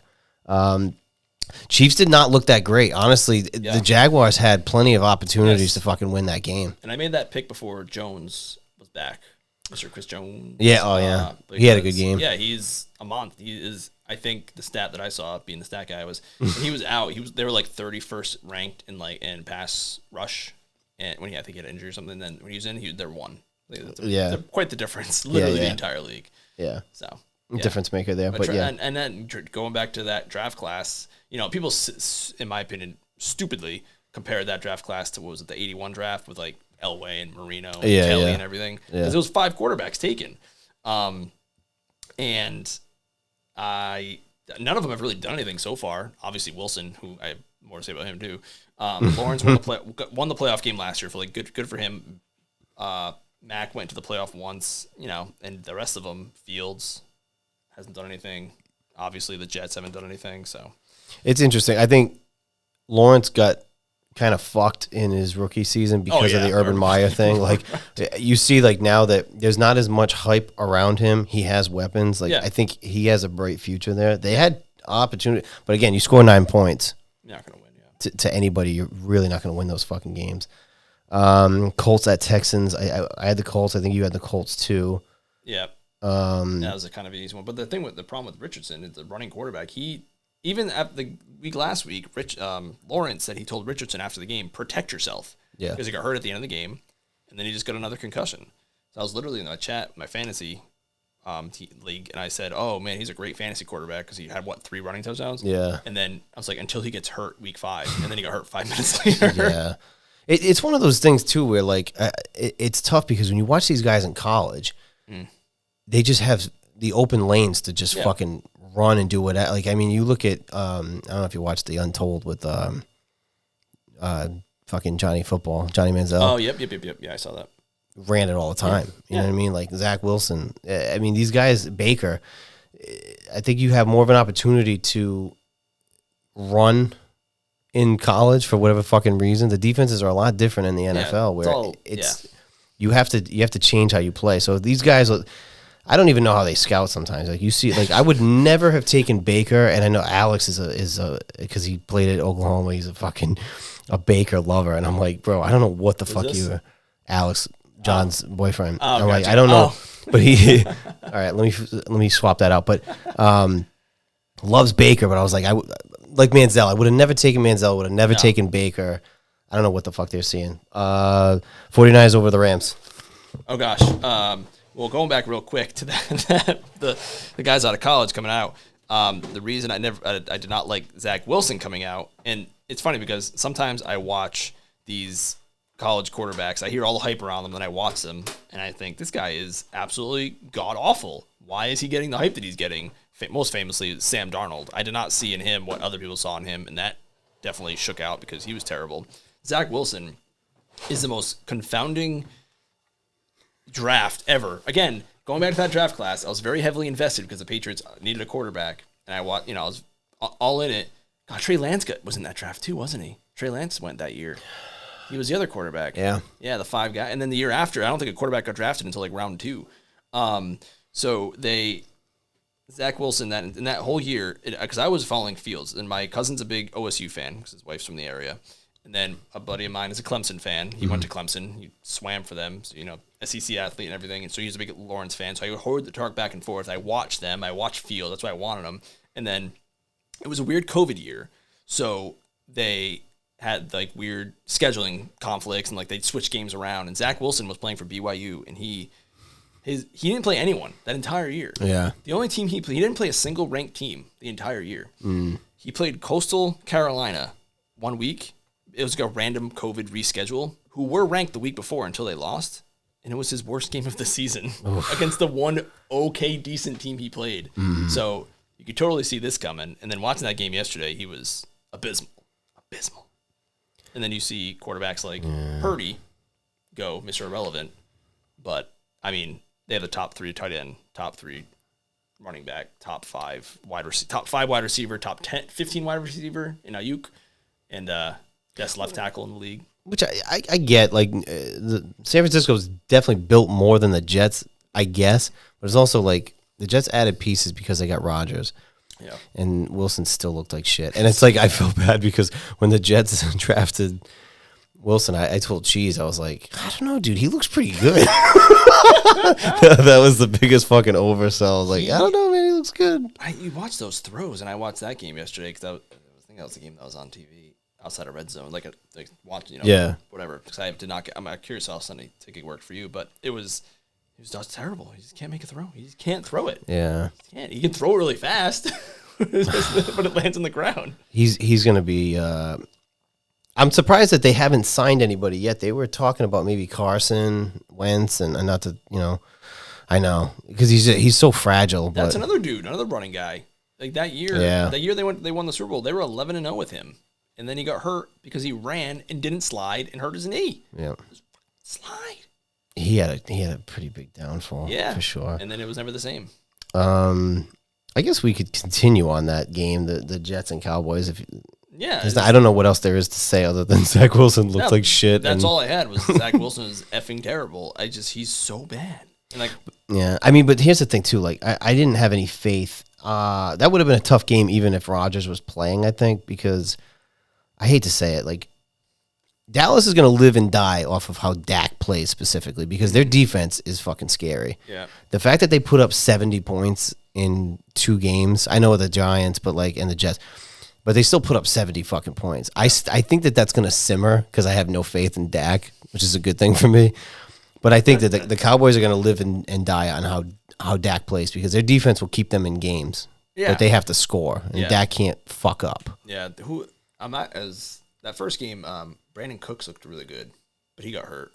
Chiefs did not look that great. Honestly, the Jaguars had plenty of opportunities to fucking win that game. And I made that pick before Jones was back, Mr. Chris Jones. Yeah, he had a good game. Yeah, he's a month. He is, I think, the stat that I saw, being the stat guy, was he was out. They were like 31st ranked in pass rush, and I think he had an injury or something. And then when he was in, they're one. They're quite the difference. Literally the entire league. Yeah. So. Yeah. Difference maker there, but and then going back to that draft class, people, in my opinion, stupidly compared that draft class to, what was it, the 81 draft with like Elway and Marino and Kelly and everything, because it was 5 quarterbacks taken, and none of them have really done anything so far. Obviously Wilson, who I have more to say about him too. Lawrence won the playoff game last year, for like good for him. Mac went to the playoff once, and the rest of them, Fields hasn't done anything. Obviously, the Jets haven't done anything. So it's interesting. I think Lawrence got kind of fucked in his rookie season because of the Urban Meyer thing. Like, you see, like, now that there's not as much hype around him, he has weapons. Like, I think he has a bright future there. They had opportunity, but again, you score 9 points. You're not gonna win. To anybody, you're really not gonna win those fucking games. Colts at Texans. I had the Colts. I think you had the Colts too. Yeah. That was a kind of an easy one. But the problem with Richardson is the running quarterback. Even at the week last week, Lawrence said he told Richardson after the game, protect yourself. Yeah. Because he got hurt at the end of the game, and then he just got another concussion. So I was literally in my chat, my fantasy league, and I said, oh man, he's a great fantasy quarterback because he had 3 running touchdowns. Yeah. And then I was like, until he gets hurt week 5, and then he got hurt 5 minutes later. Yeah. It's one of those things too where, like, it's tough because when you watch these guys in college, they just have the open lanes to just fucking run and do whatever. Like, I mean, you look at I don't know if you watched The Untold with fucking Johnny Manziel. Oh, yep. Yeah, I saw that. Ran it all the time. You know what I mean? Like Zach Wilson. I mean, these guys, Baker, I think you have more of an opportunity to run in college for whatever fucking reason. The defenses are a lot different in the NFL, where you have to change how you play. So these guys, I don't even know how they scout sometimes. Like you see, like I would never have taken Baker, and I know Alex is a because he played at Oklahoma. He's a Baker lover, and I'm like, bro, I don't know what the fuck you, Alex, John's boyfriend. I'm gotcha. like, I don't know, but he. All right, let me swap that out. But loves Baker, but I was like, like Manziel. I would have never taken Manziel. Would have never taken Baker. I don't know what the fuck they're seeing. 49ers over the Rams. Oh gosh. Well, going back real quick to the guys out of college coming out. The reason I did not like Zach Wilson coming out, and it's funny because sometimes I watch these college quarterbacks. I hear all the hype around them, then I watch them, and I think this guy is absolutely god awful. Why is he getting the hype that he's getting? Most famously, Sam Darnold. I did not see in him what other people saw in him, and that definitely shook out because he was terrible. Zach Wilson is the most confounding draft ever. Again, going back to that draft class, I was very heavily invested because the Patriots needed a quarterback, and I was all in it. God, Trey Lance was in that draft too, wasn't he? Trey Lance went that year. He was the other quarterback. Yeah, the 5 guy, and then the year after, I don't think a quarterback got drafted until like round 2. So Zach Wilson in that whole year, because I was following Fields, and my cousin's a big OSU fan because his wife's from the area. And then a buddy of mine is a Clemson fan. He went to Clemson. He swam for them, so, SEC athlete and everything. And so he's a big Lawrence fan. So I hoard the talk back and forth. I watched them. I watched Field. That's why I wanted them. And then it was a weird COVID year. So they had like weird scheduling conflicts and like they'd switch games around. And Zach Wilson was playing for BYU, and he didn't play anyone that entire year. Yeah. The only team he didn't play a single ranked team the entire year. He played Coastal Carolina 1 week. It was like a random COVID reschedule, who were ranked the week before until they lost. And it was his worst game of the season against the one okay, decent team he played. So you could totally see this coming. And then watching that game yesterday, he was abysmal. And then you see quarterbacks like Purdy go Mr. Irrelevant. But, I mean, they have the top 3 tight end, top 3 running back, top 5 wide receiver, top 10, 15 wide receiver in Ayuk, and best left tackle in the league. Which I get. Like, San Francisco's definitely built more than the Jets, I guess. But it's also like the Jets added pieces because they got Rodgers. Yeah. And Wilson still looked like shit. And it's like I feel bad because when the Jets drafted Wilson, I told Cheese, I was like, I don't know, dude. He looks pretty good. That was the biggest fucking oversell. I was like, I don't know, man. He looks good. You watch those throws, and I watched that game yesterday because I think that was the game that was on TV outside of Red Zone, like watching, whatever. Because I did not. I'm curious how Sunday ticket worked for you, but it was just terrible. He just can't make a throw. He just can't throw it. Yeah, he can throw really fast, but it lands on the ground. He's gonna be. I'm surprised that they haven't signed anybody yet. They were talking about maybe Carson Wentz, and not to, I know because he's so fragile. That's another dude, another running guy. Like that year, they won the Super Bowl. They were 11-0 with him, and then he got hurt because he ran and didn't slide and hurt his knee. Yeah, slide. He had a pretty big downfall. Yeah, for sure. And then it was never the same. I guess we could continue on that game, the Jets and Cowboys. I don't know what else there is to say other than Zach Wilson looked like shit. That's all I had was Zach Wilson is effing terrible. He's so bad. And yeah, I mean, but here's the thing too. Like, I didn't have any faith. That would have been a tough game even if Rodgers was playing. I think because I hate to say it, like Dallas is going to live and die off of how Dak plays specifically because their defense is fucking scary. Yeah, the fact that they put up 70 points in 2 games. I know the Giants, but and the Jets. But they still put up 70 fucking points. I think that's going to simmer because I have no faith in Dak, which is a good thing for me. But I think that the Cowboys are going to live and die on how Dak plays because their defense will keep them in games. Yeah. But they have to score, and Dak can't fuck up. Yeah. That first game, Brandon Cooks looked really good, but he got hurt.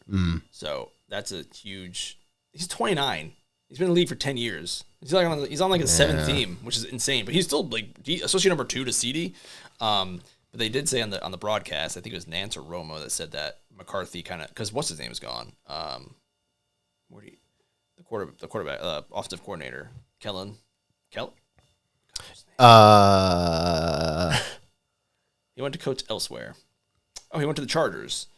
So that's a huge. He's 29. He's been in the league for 10 years. He's on like his 7th team, which is insane. But he's still associate number 2 to CD. But they did say on the broadcast, I think it was Nance or Romo that said that McCarthy kind of because what's his name is gone. The quarterback, offensive coordinator, Kellen. He went to coach elsewhere. Oh, he went to the Chargers,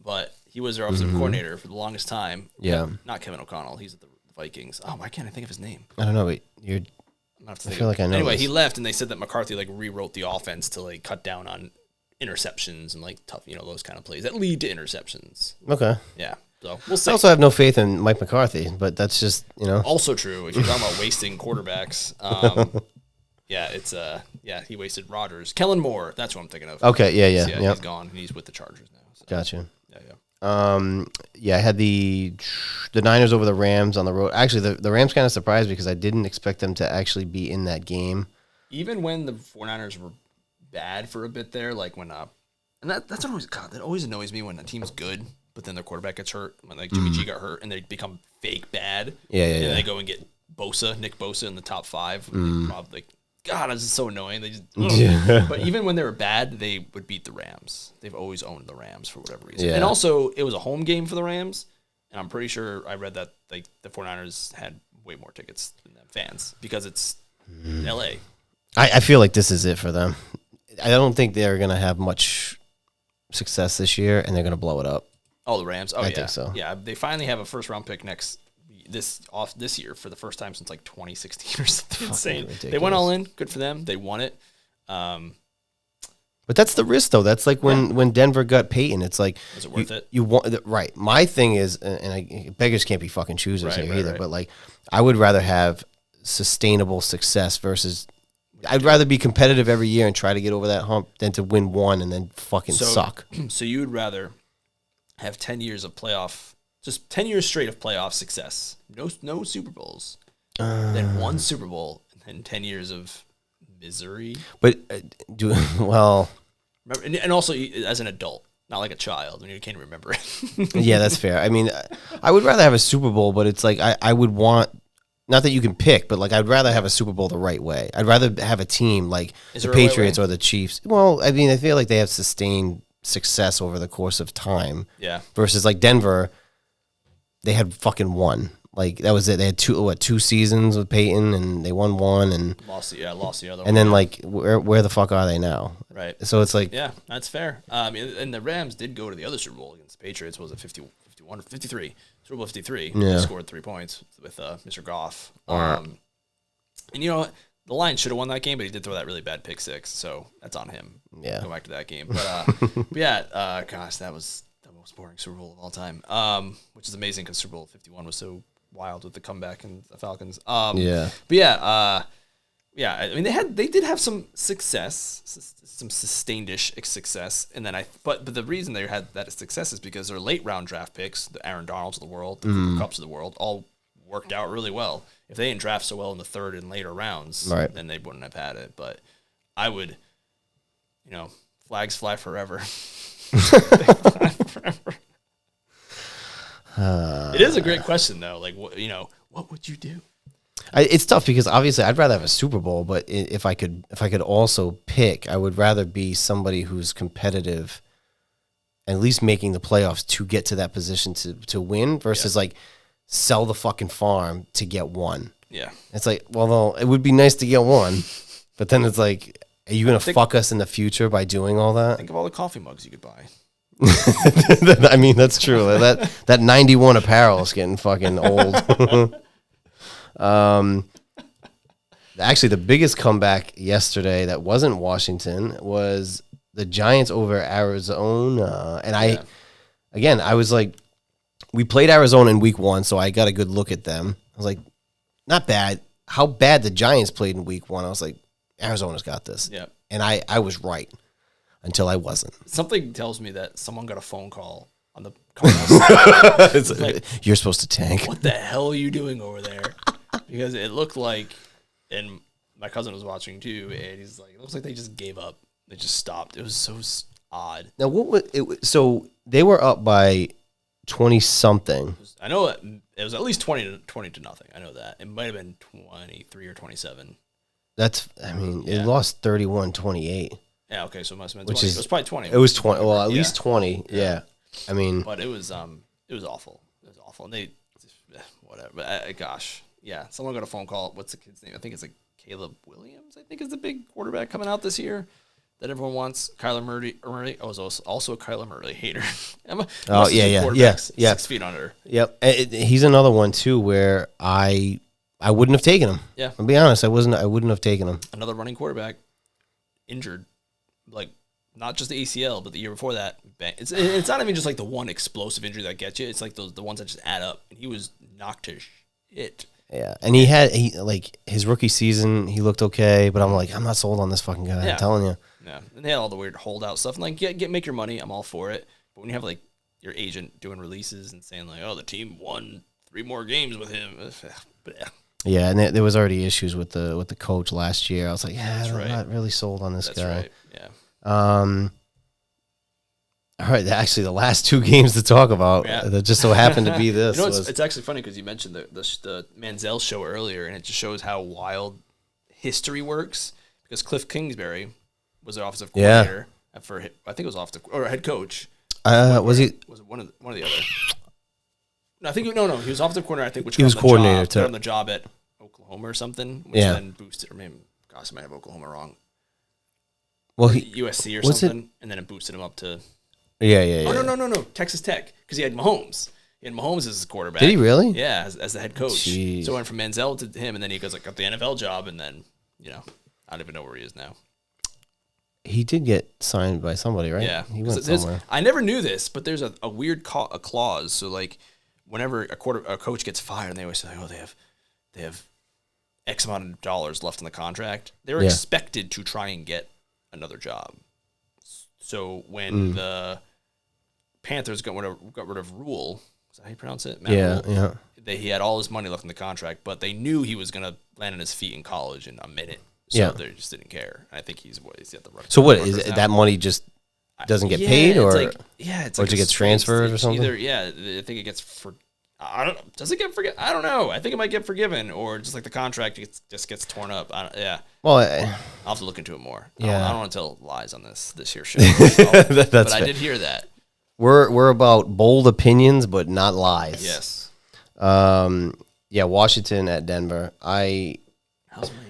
but he was their offensive coordinator for the longest time. Yeah, not Kevin O'Connell. He's at the Vikings. Oh, why can't I think of his name? I don't know. But I feel like I know. Anyway, this. he left, and they said that McCarthy like rewrote the offense to like cut down on interceptions and like tough, those kind of plays that lead to interceptions. Okay. Yeah. So we'll see. I also have no faith in Mike McCarthy, but that's just Also true. If you're talking about wasting quarterbacks, he wasted Rodgers. Kellen Moore, that's what I'm thinking of. Okay. Yeah. He's gone. He's with the Chargers now. So. Gotcha. Yeah. I had the Niners over the Rams on the road. Actually, the Rams kind of surprised me because I didn't expect them to actually be in that game. Even when the 49ers were bad for a bit there, like when and that always annoys me when a team's good, but then their quarterback gets hurt. When like Jimmy G got hurt and they become fake bad. And they go and get Nick Bosa in the top 5. God, it's just so annoying. They just, But even when they were bad, they would beat the Rams. They've always owned the Rams for whatever reason. Yeah. And also, it was a home game for the Rams, and I'm pretty sure I read that like the 49ers had way more tickets than them fans because it's L.A. I feel like this is it for them. I don't think they're going to have much success this year, and they're going to blow it up. Oh, the Rams? Oh, I yeah. think so. Yeah, they finally have a first-round pick this year for the first time since like 2016 or something insane. Ridiculous. They went all in. Good for them. They won it. But that's the risk, though. That's like when Denver got Peyton. It's like, is it worth it? You want right. My thing is, and beggars can't be fucking choosers here either. Right. But like, I would rather have sustainable success versus. I'd rather be competitive every year and try to get over that hump than to win one and then fucking suck. So you would rather have 10 years of just 10 years straight of playoff success, no Super Bowls, then one Super Bowl, and then 10 years of misery. But Remember, and also as an adult, not like a child when you can't remember it. Yeah, that's fair. I mean, I would rather have a Super Bowl, but it's like I would want. Not that you can pick, but like I'd rather have a Super Bowl the right way. I'd rather have a team like the Patriots or the Chiefs. Well, I mean, I feel like they have sustained success over the course of time. Yeah. Versus like Denver, they had fucking one. Like that was it. They had two seasons with Peyton, and they won one and lost the other one. And then like where the fuck are they now? Right. So it's like that's fair. And the Rams did go to the other Super Bowl against the Patriots. Was it 51 or 53? Super Bowl 53. Yeah. They scored 3 points with Mr. Goff. And you know what? The Lions should have won that game, but he did throw that really bad pick six, so that's on him. Yeah. Go back to that game. But, gosh, that was the most boring Super Bowl of all time, which is amazing because Super Bowl 51 was so wild with the comeback and the Falcons. I mean, they did have some success, some sustained-ish success, and then but the reason they had that success is because their late round draft picks, the Aaron Donalds of the world, the Cooper Kupps of the world, all worked out really well. If they didn't draft so well in the third and later rounds, then they wouldn't have had it. But I would, flags fly forever. It is a great question though. Like, what would you do? It's tough because obviously I'd rather have a Super Bowl, but if I could also pick, I would rather be somebody who's competitive, at least making the playoffs to get to that position to win versus like sell the fucking farm to get one. Yeah. It's like, well, it would be nice to get one, but then it's like, are you going to fuck us in the future by doing all that? Think of all the coffee mugs you could buy. I mean, that's true. That 91 apparel is getting fucking old. Actually, the biggest comeback yesterday that wasn't Washington was the Giants over Arizona. And I was like, we played Arizona in week 1, so I got a good look at them. I was like, not bad. How bad the Giants played in week 1, I was like, Arizona's got this. Yeah. And I was right until I wasn't. Something tells me that someone got a phone call on the call. Like, you're supposed to tank. What the hell are you doing over there? Because it looked like, and my cousin was watching too, and he's like, it looks like they just gave up. They just stopped. It was so odd. Now, what was it? So they were up by 20-something. I know it was at least 20 to nothing. I know that. It might have been 23 or 27. It lost 31-28. Yeah, okay, so it must have been 20. It was probably 20. It was 20. Well, at least 20. Yeah. I mean, but it was awful. It was awful. And they whatever. But gosh, yeah. Someone got a phone call. What's the kid's name? I think it's like Caleb Williams. I think is the big quarterback coming out this year. that everyone wants. Kyler Murray. I was also a Kyler Murray hater. Yeah. 6 feet under. Yep. He's another one too where I wouldn't have taken him. Yeah. I'll be honest, I wouldn't have taken him. Another running quarterback injured, like not just the ACL, but the year before that. It's not even just like the one explosive injury that gets you. It's like the ones that just add up. And he was knocked to shit. Yeah, and he like his rookie season, he looked okay, but I'm like, I'm not sold on this fucking guy. I'm telling you. Yeah, and they had all the weird holdout stuff. And like, make your money. I'm all for it. But when you have like your agent doing releases and saying like, oh, the team won 3 more games with him. Yeah, and there was already issues with the coach last year. I was like, I'm not really sold on this guy. That's right. Yeah. All right, actually, the last 2 games to talk about that just so happened to be this. It's actually funny because you mentioned the Manziel show earlier, and it just shows how wild history works. Because Cliff Kingsbury was their offensive coordinator for, I think it was or head coach. Was he? Was it one of the other? No, I think no. He was offensive coordinator. I think which he was coordinator too. On the job at Oklahoma or something. Which then boosted, or maybe gosh, I might have Oklahoma wrong. Well, USC or something, and then it boosted him up to. Yeah. Oh, no. Texas Tech, because he had Mahomes. He had Mahomes as his quarterback. Did he really? Yeah, as the head coach. Jeez. So it went from Manziel to him, and then he goes got the NFL job, and then, I don't even know where he is now. He did get signed by somebody, right? Yeah. He went somewhere. I never knew this, but there's a weird clause. So, like, whenever a coach gets fired, and they always say, oh, they have X amount of dollars left in the contract, they're expected to try and get another job. So when the Panthers got rid of Rule, is that how you pronounce it? Matt Rule? He had all his money left in the contract, but they knew he was going to land on his feet in college in a minute. So they just didn't care. And I think he's at the right. So what is that money just doesn't get paid, or it's or it gets transferred or something? I think it gets I don't know. Does it get forgiven? I don't know. I think it might get forgiven, or just like the contract just gets torn up. Well, I'll have to look into it more. Yeah. I don't want to tell lies on this year show. But fair. I did hear that. We're about bold opinions, but not lies. Yes. Washington at Denver. How's my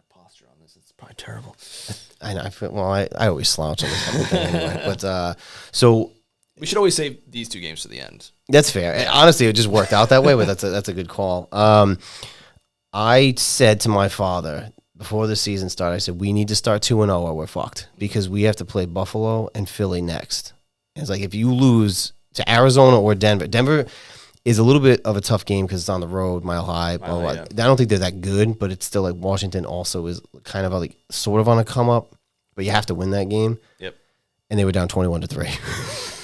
posture on this? It's probably terrible. I know. I always slouch on this fucking thing anyway. But so we should always save these 2 games to the end. That's fair. Honestly, it just worked out that way, but that's a good call. I said to my father before the season started, I said, we need to start 2-0 or we're fucked, because we have to play Buffalo and Philly next. And it's like, if you lose to Arizona or Denver is a little bit of a tough game because it's on the road, mile high. Blah, blah. I don't think they're that good, but it's still like Washington also is kind of like sort of on a come up, but you have to win that game. Yep. And they were down 21-3.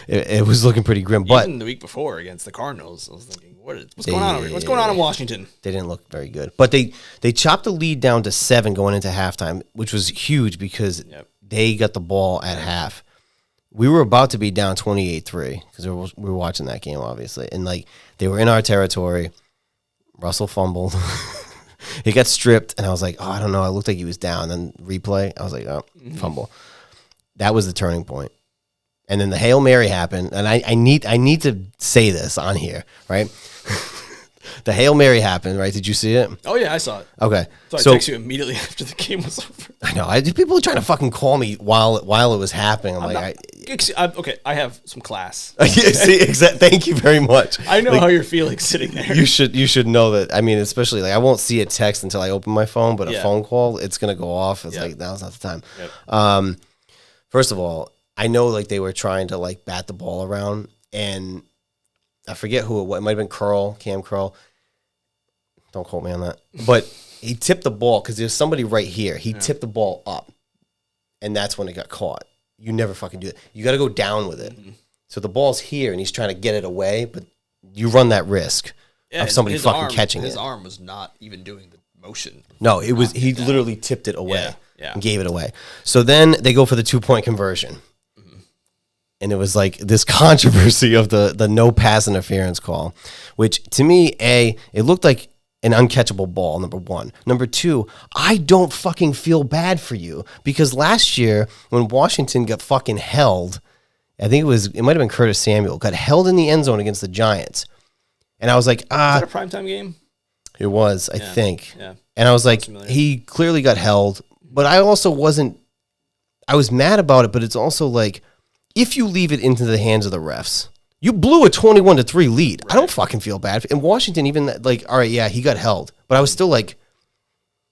It was looking pretty grim. But even the week before against the Cardinals, I was thinking, what's going on over here? What's going on in Washington? They didn't look very good. But they chopped the lead down to 7 going into halftime, which was huge because they got the ball at half. We were about to be down 28-3 because we were watching that game, obviously. And, like, they were in our territory. Russell fumbled. He got stripped, and I was like, oh, I don't know. It looked like he was down. Then replay, I was like, oh, fumble. That was the turning point. And then the Hail Mary happened, and I need to say this on here, right? The Hail Mary happened, right? Did you see it? Oh, yeah, I saw it. Okay. So I texted you immediately after the game was over. I know. People were trying to fucking call me while it was happening. Okay, I have some class. See, thank you very much. I know how you're feeling sitting there. You should know that. I mean, especially, like, I won't see a text until I open my phone, but a phone call, it's going to go off. It's like, now's not the time. Yep. First of all, I know, like, they were trying to, like, bat the ball around, and I forget who it was. It might have been Cam Curl. Don't quote me on that. But he tipped the ball because there's somebody right here. He tipped the ball up, and that's when it got caught. You never fucking do that. You got to go down with it. Mm-hmm. So the ball's here, and he's trying to get it away, but you run that risk of somebody fucking catching it. His arm was not even doing the motion. No, it was. He literally tipped it away and gave it away. So then they go for the 2-point conversion. And it was like this controversy of the no pass interference call, which to me, it looked like an uncatchable ball, number 1. Number 2, I don't fucking feel bad for you, because last year when Washington got fucking held, I think it might have been Curtis Samuel, got held in the end zone against the Giants. And I was like, Was that a primetime game? It was, I think. Yeah. And I was like, he clearly got held, but I also wasn't I was mad about it, but it's also like, if you leave it into the hands of the refs, you blew a 21-3 lead. Right. I don't fucking feel bad. In Washington, even like, all right, yeah, he got held, but I was still like,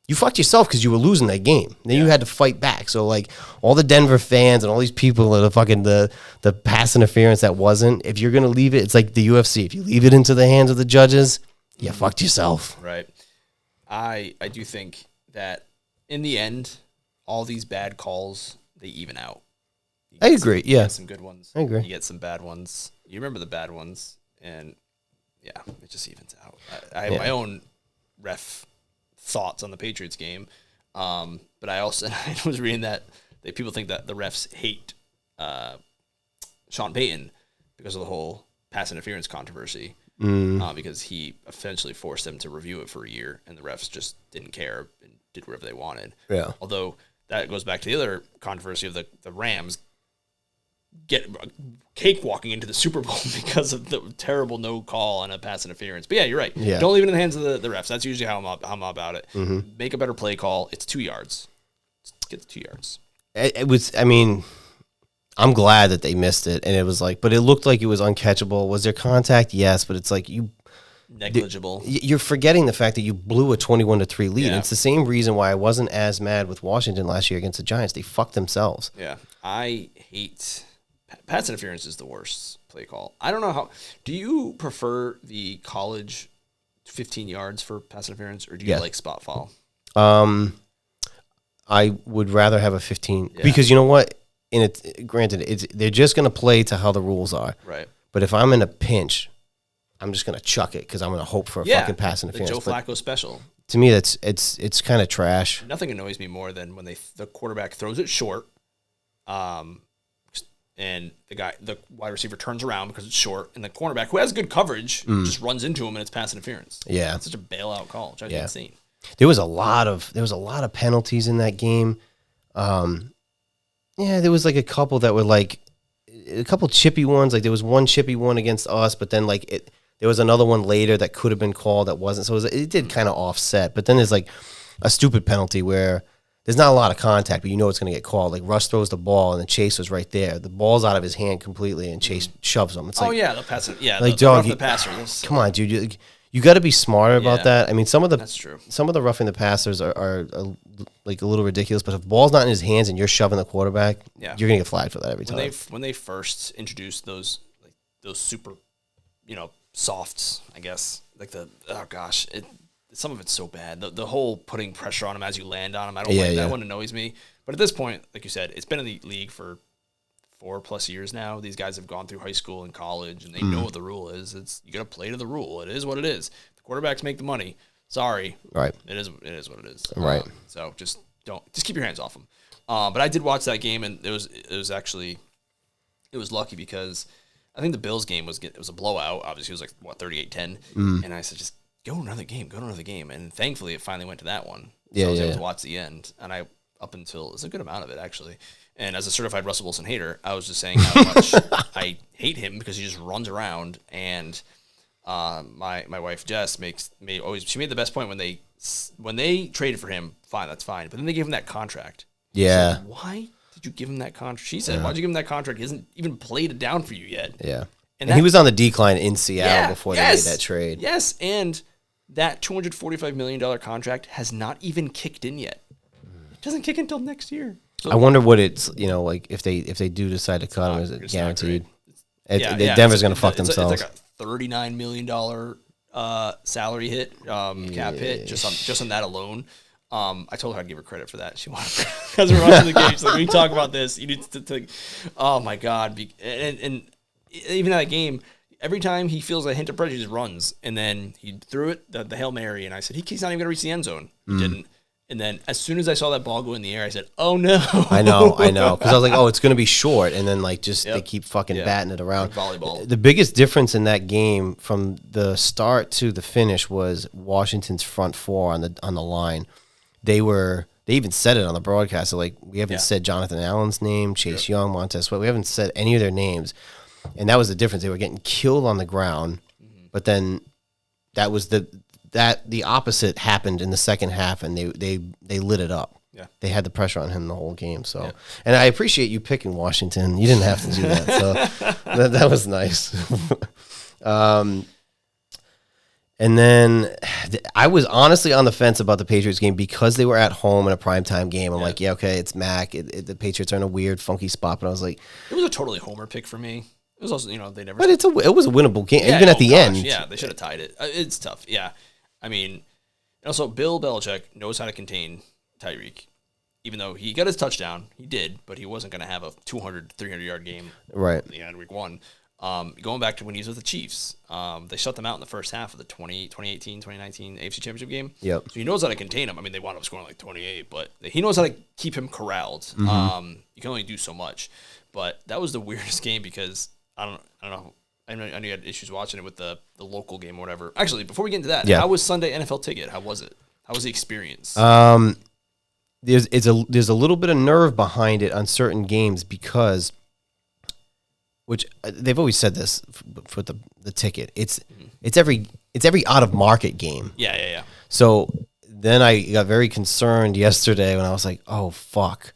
you fucked yourself because you were losing that game. Then you had to fight back. So like all the Denver fans and all these people that are fucking the pass interference that wasn't. If you're gonna leave it, it's like the UFC. If you leave it into the hands of the judges, you fucked yourself. Right. I do think that in the end, all these bad calls they even out. I agree. You get some good ones. I agree. You get some bad ones. You remember the bad ones, and it just evens out. I have my own ref thoughts on the Patriots game, but I was reading that people think that the refs hate Sean Payton because of the whole pass interference controversy, because he essentially forced them to review it for a year, and the refs just didn't care and did whatever they wanted. Yeah. Although that goes back to the other controversy of the Rams get cakewalking into the Super Bowl because of the terrible no call on a pass interference. But yeah, you're right. Yeah. Don't leave it in the hands of the refs. That's usually how I'm about it. Mm-hmm. Make a better play call. It's 2 yards. Get the 2 yards. It was, I mean, I'm glad that they missed it. And it was like, but it looked like it was uncatchable. Was there contact? Yes, but it's like negligible. You're forgetting the fact that you blew a 21-3 lead. Yeah. It's the same reason why I wasn't as mad with Washington last year against the Giants. They fucked themselves. Yeah. I hate pass interference is the worst play call. I don't know how. Do you prefer the college 15 yards for pass interference, or do you like spot foul? I would rather have a 15 because you know what? Granted, they're just going to play to how the rules are. Right. But if I'm in a pinch, I'm just going to chuck it because I'm going to hope for a fucking pass interference. The Joe Flacco special. To me, it's kind of trash. Nothing annoys me more than when the quarterback throws it short. And the wide receiver turns around because it's short, and the cornerback, who has good coverage, just runs into him, and it's pass interference. Yeah, it's such a bailout call. It's insane. There was a lot of penalties in that game. There was like a couple that were like a couple chippy ones. Like there was one chippy one against us, but then like there was another one later that could have been called that wasn't. So it did kind of offset. But then there's like a stupid penalty where there's not a lot of contact, but you know it's going to get called. Like Russ throws the ball, and then Chase was right there. The ball's out of his hand completely, and Chase shoves him. It's the passer. Yeah, like the passer. Come on, dude. You got to be smarter about that. I mean, that's true. Some of the roughing the passers are like a little ridiculous. But if the ball's not in his hands and you're shoving the quarterback, you're going to get flagged for that every time. When they first introduced those super, softs, I guess, like some of it's so bad. The whole putting pressure on him as you land on him, I don't like that one. Annoys me. But at this point, like you said, it's been in the league for 4+ years now. These guys have gone through high school and college, and they know what the rule is. You got to play to the rule. It is what it is. The quarterbacks make the money. Sorry, right? It is what it is. Right. So just keep your hands off them. But I did watch that game, and it was lucky because I think the Bills game was a blowout. Obviously, it was like 38-10, and I said just go to another game, and thankfully it finally went to that one. So I was able to watch the end, and it was a good amount of it actually. And as a certified Russell Wilson hater, I was just saying how much I hate him because he just runs around. And my wife Jess she made the best point when they traded for him. Fine, that's fine. But then they gave him that contract. Yeah. Said, why did you give him that contract? She said, why'd you give him that contract? He hasn't even played it down for you yet. Yeah. And he was on the decline in Seattle before they made that trade. Yes, and that $245 million contract has not even kicked in yet. It doesn't kick until next year. So I wonder what it's, like if they do decide to cut him, is it guaranteed? Denver's going to fuck themselves. It's like a $39 million salary hit, cap hit, just on that alone. I told her I'd give her credit for that. She wanted because we're watching the game. She's like, we talk about this. You need to think. Oh my god! And even that game, every time he feels a hint of pressure, he just runs. And then he threw it the Hail Mary, and I said he's not even going to reach the end zone. He didn't. And then as soon as I saw that ball go in the air, I said, "Oh no!" I know, because I was like, "Oh, it's going to be short," and then they keep fucking batting it around. Like volleyball. The biggest difference in that game from the start to the finish was Washington's front four on the line. They even said it on the broadcast. So like, we haven't said Jonathan Allen's name, Chase Young, Montez Sweat. We haven't said any of their names, and that was the difference. They were getting killed on the ground, but then that was the opposite happened in the second half, and they lit it up. they had the pressure on him the whole game. So, and I appreciate you picking Washington. You didn't have to do that, so that was nice. And then I was honestly on the fence about the Patriots game because they were at home in a primetime game. I'm like, okay, it's Mac. The Patriots are in a weird, funky spot. But I was like, it was a totally homer pick for me. It was also, they never. But it was a winnable game, even at the end. Yeah, they should have tied it. It's tough. Yeah, I mean, also Bill Belichick knows how to contain Tyreek. Even though he got his touchdown, he did, but he wasn't going to have a 200, 300-yard game at the end of week 1. Going back to when he was with the Chiefs, they shut them out in the first half of the 2018, 2019 AFC Championship game. Yep. So he knows how to contain him. I mean, they wound up scoring like 28, but he knows how to keep him corralled. You can only do so much. But that was the weirdest game because I don't know. I know you had issues watching it with the local game or whatever. Actually, before we get into that, how was Sunday NFL Ticket? How was it? How was the experience? There's a little bit of nerve behind it on certain games because, which they've always said this for the ticket. It's every out of market game. Yeah. So then I got very concerned yesterday when I was like, oh fuck,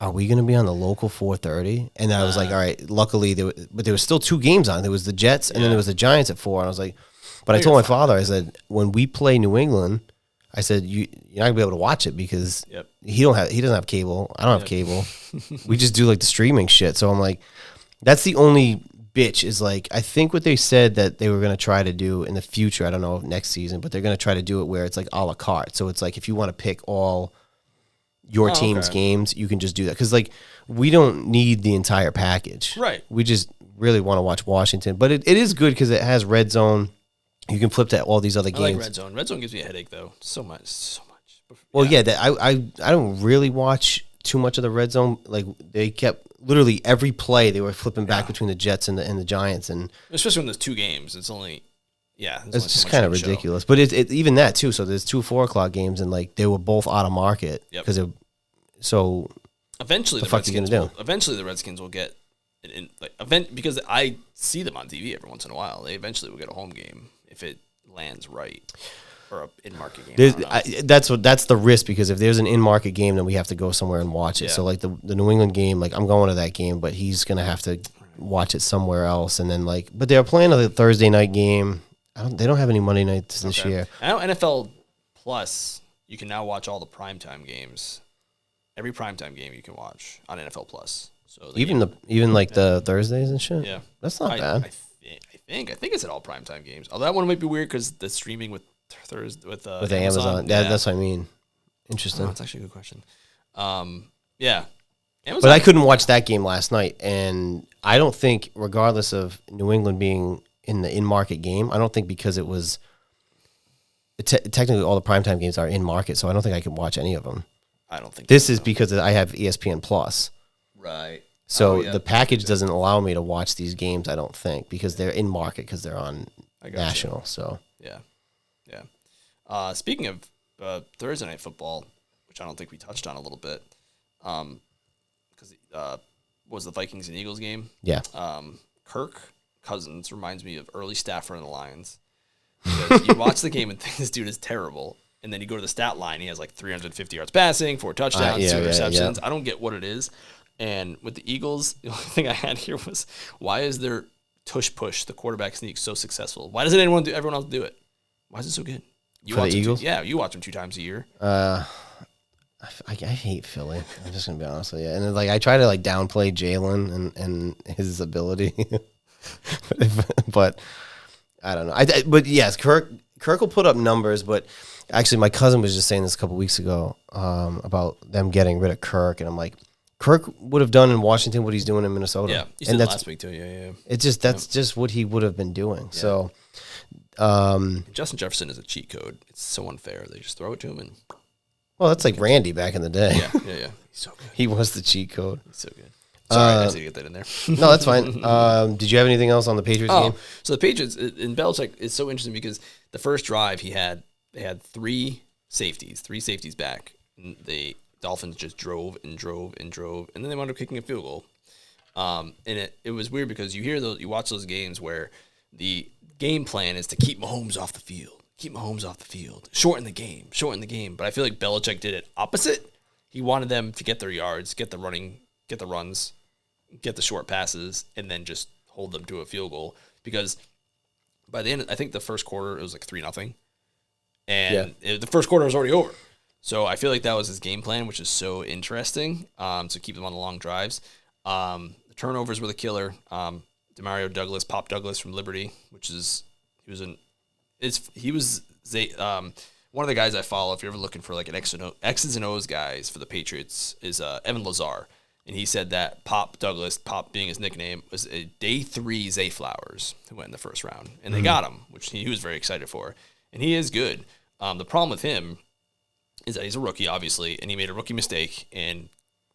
are we going to be on the local 4:30? And I was like, all right. Luckily, there was still 2 games on. There was the Jets and then there was the Giants at 4. And I was like, but I told my father, I said, when we play New England, I said, you're not gonna be able to watch it because he doesn't have cable. I don't have cable. We just do like the streaming shit. So I'm like, that's the only bitch is like, I think what they said that they were gonna try to do in the future, I don't know if next season, but they're gonna try to do it where it's like a la carte. So it's like if you want to pick all your team's games, you can just do that. Because like we don't need the entire package. Right. We just really want to watch Washington. But it is good because it has Red Zone. You can flip to all these other games. I like Red Zone. Red Zone gives me a headache, though. So much. Well, I don't really watch too much of the Red Zone. Like, they kept literally every play, they were flipping back between the Jets and the Giants. And especially when there's 2 games. It's only, it's just kind of ridiculous. But even that, too. So there's 2 4:00 games, and, like, they were both out of market. Because eventually the Redskins will get because I see them on TV every once in a while. They eventually will get a home game if it lands right, or a in-market game. That's the risk, because if there's an in-market game, then we have to go somewhere and watch it. So like the New England game, like I'm going to that game, but he's gonna have to watch it somewhere else. And then but they're playing a Thursday night game. They don't have any Monday nights this year. I know NFL Plus, you can now watch all the primetime games. Every primetime game you can watch on NFL Plus. So even the Thursdays and shit. Yeah, that's not bad. I think it's at all primetime games. Although that one might be weird because the streaming with Thursday with Amazon. That's what I mean. Interesting. That's actually a good question. Yeah. Amazon, but I couldn't watch that game last night, and I don't think, regardless of New England being in the in-market game, I don't think because it was technically all the primetime games are in-market, so I don't think I can watch any of them. I don't think this is because I have ESPN Plus. Right. So the package doesn't allow me to watch these games, I don't think, because they're in market because they're on national. So yeah. Speaking of Thursday night football, which I don't think we touched on a little bit, because was the Vikings and Eagles game? Yeah. Kirk Cousins reminds me of early Stafford and the Lions. Because you watch the game and think this dude is terrible, and then you go to the stat line, he has like 350 yards passing, 4 touchdowns, 2 interceptions. I don't get what it is. And with the Eagles, the only thing I had here was, why is their tush push, the quarterback sneak, so successful? Why doesn't everyone else do it? Why is it so good? You watch the Eagles? You watch them 2 times a year. I hate Philly. I'm just gonna be honest with you. And I try to downplay Jalen and his ability, but I don't know. But yes, Kirk will put up numbers. But actually, my cousin was just saying this a couple weeks ago about them getting rid of Kirk, and I'm like, Kirk would have done in Washington what he's doing in Minnesota. Yeah, you said last week too. Yeah. It's just just what he would have been doing. Yeah. So, Justin Jefferson is a cheat code. It's so unfair. They just throw it to him and. Well, that's like Randy back in the day. Yeah. He's so good. He was the cheat code. He's so good. Sorry, I had to get that in there. No, that's fine. Did you have anything else on the Patriots game? So the Patriots in Belichick is so interesting because the first drive they had 3 safeties back. And the Dolphins just drove, and then they wound up kicking a field goal. And it was weird because you watch those games where the game plan is to keep Mahomes off the field. Shorten the game. But I feel like Belichick did it opposite. He wanted them to get their yards, get the runs, get the short passes, and then just hold them to a field goal. Because by the end, I think the first quarter, it was like 3-0. And the first quarter was already over. So I feel like that was his game plan, which is so interesting to keep them on the long drives. The turnovers were the killer. Demario Douglas, Pop Douglas from Liberty, one of the guys I follow. If you're ever looking for like an X's and O's guys for the Patriots, is Evan Lazar. And he said that Pop Douglas, Pop being his nickname, was a day 3 Zay Flowers who went in the first round. And they got him, which he was very excited for. And he is good. The problem with him is that he's a rookie, obviously, and he made a rookie mistake in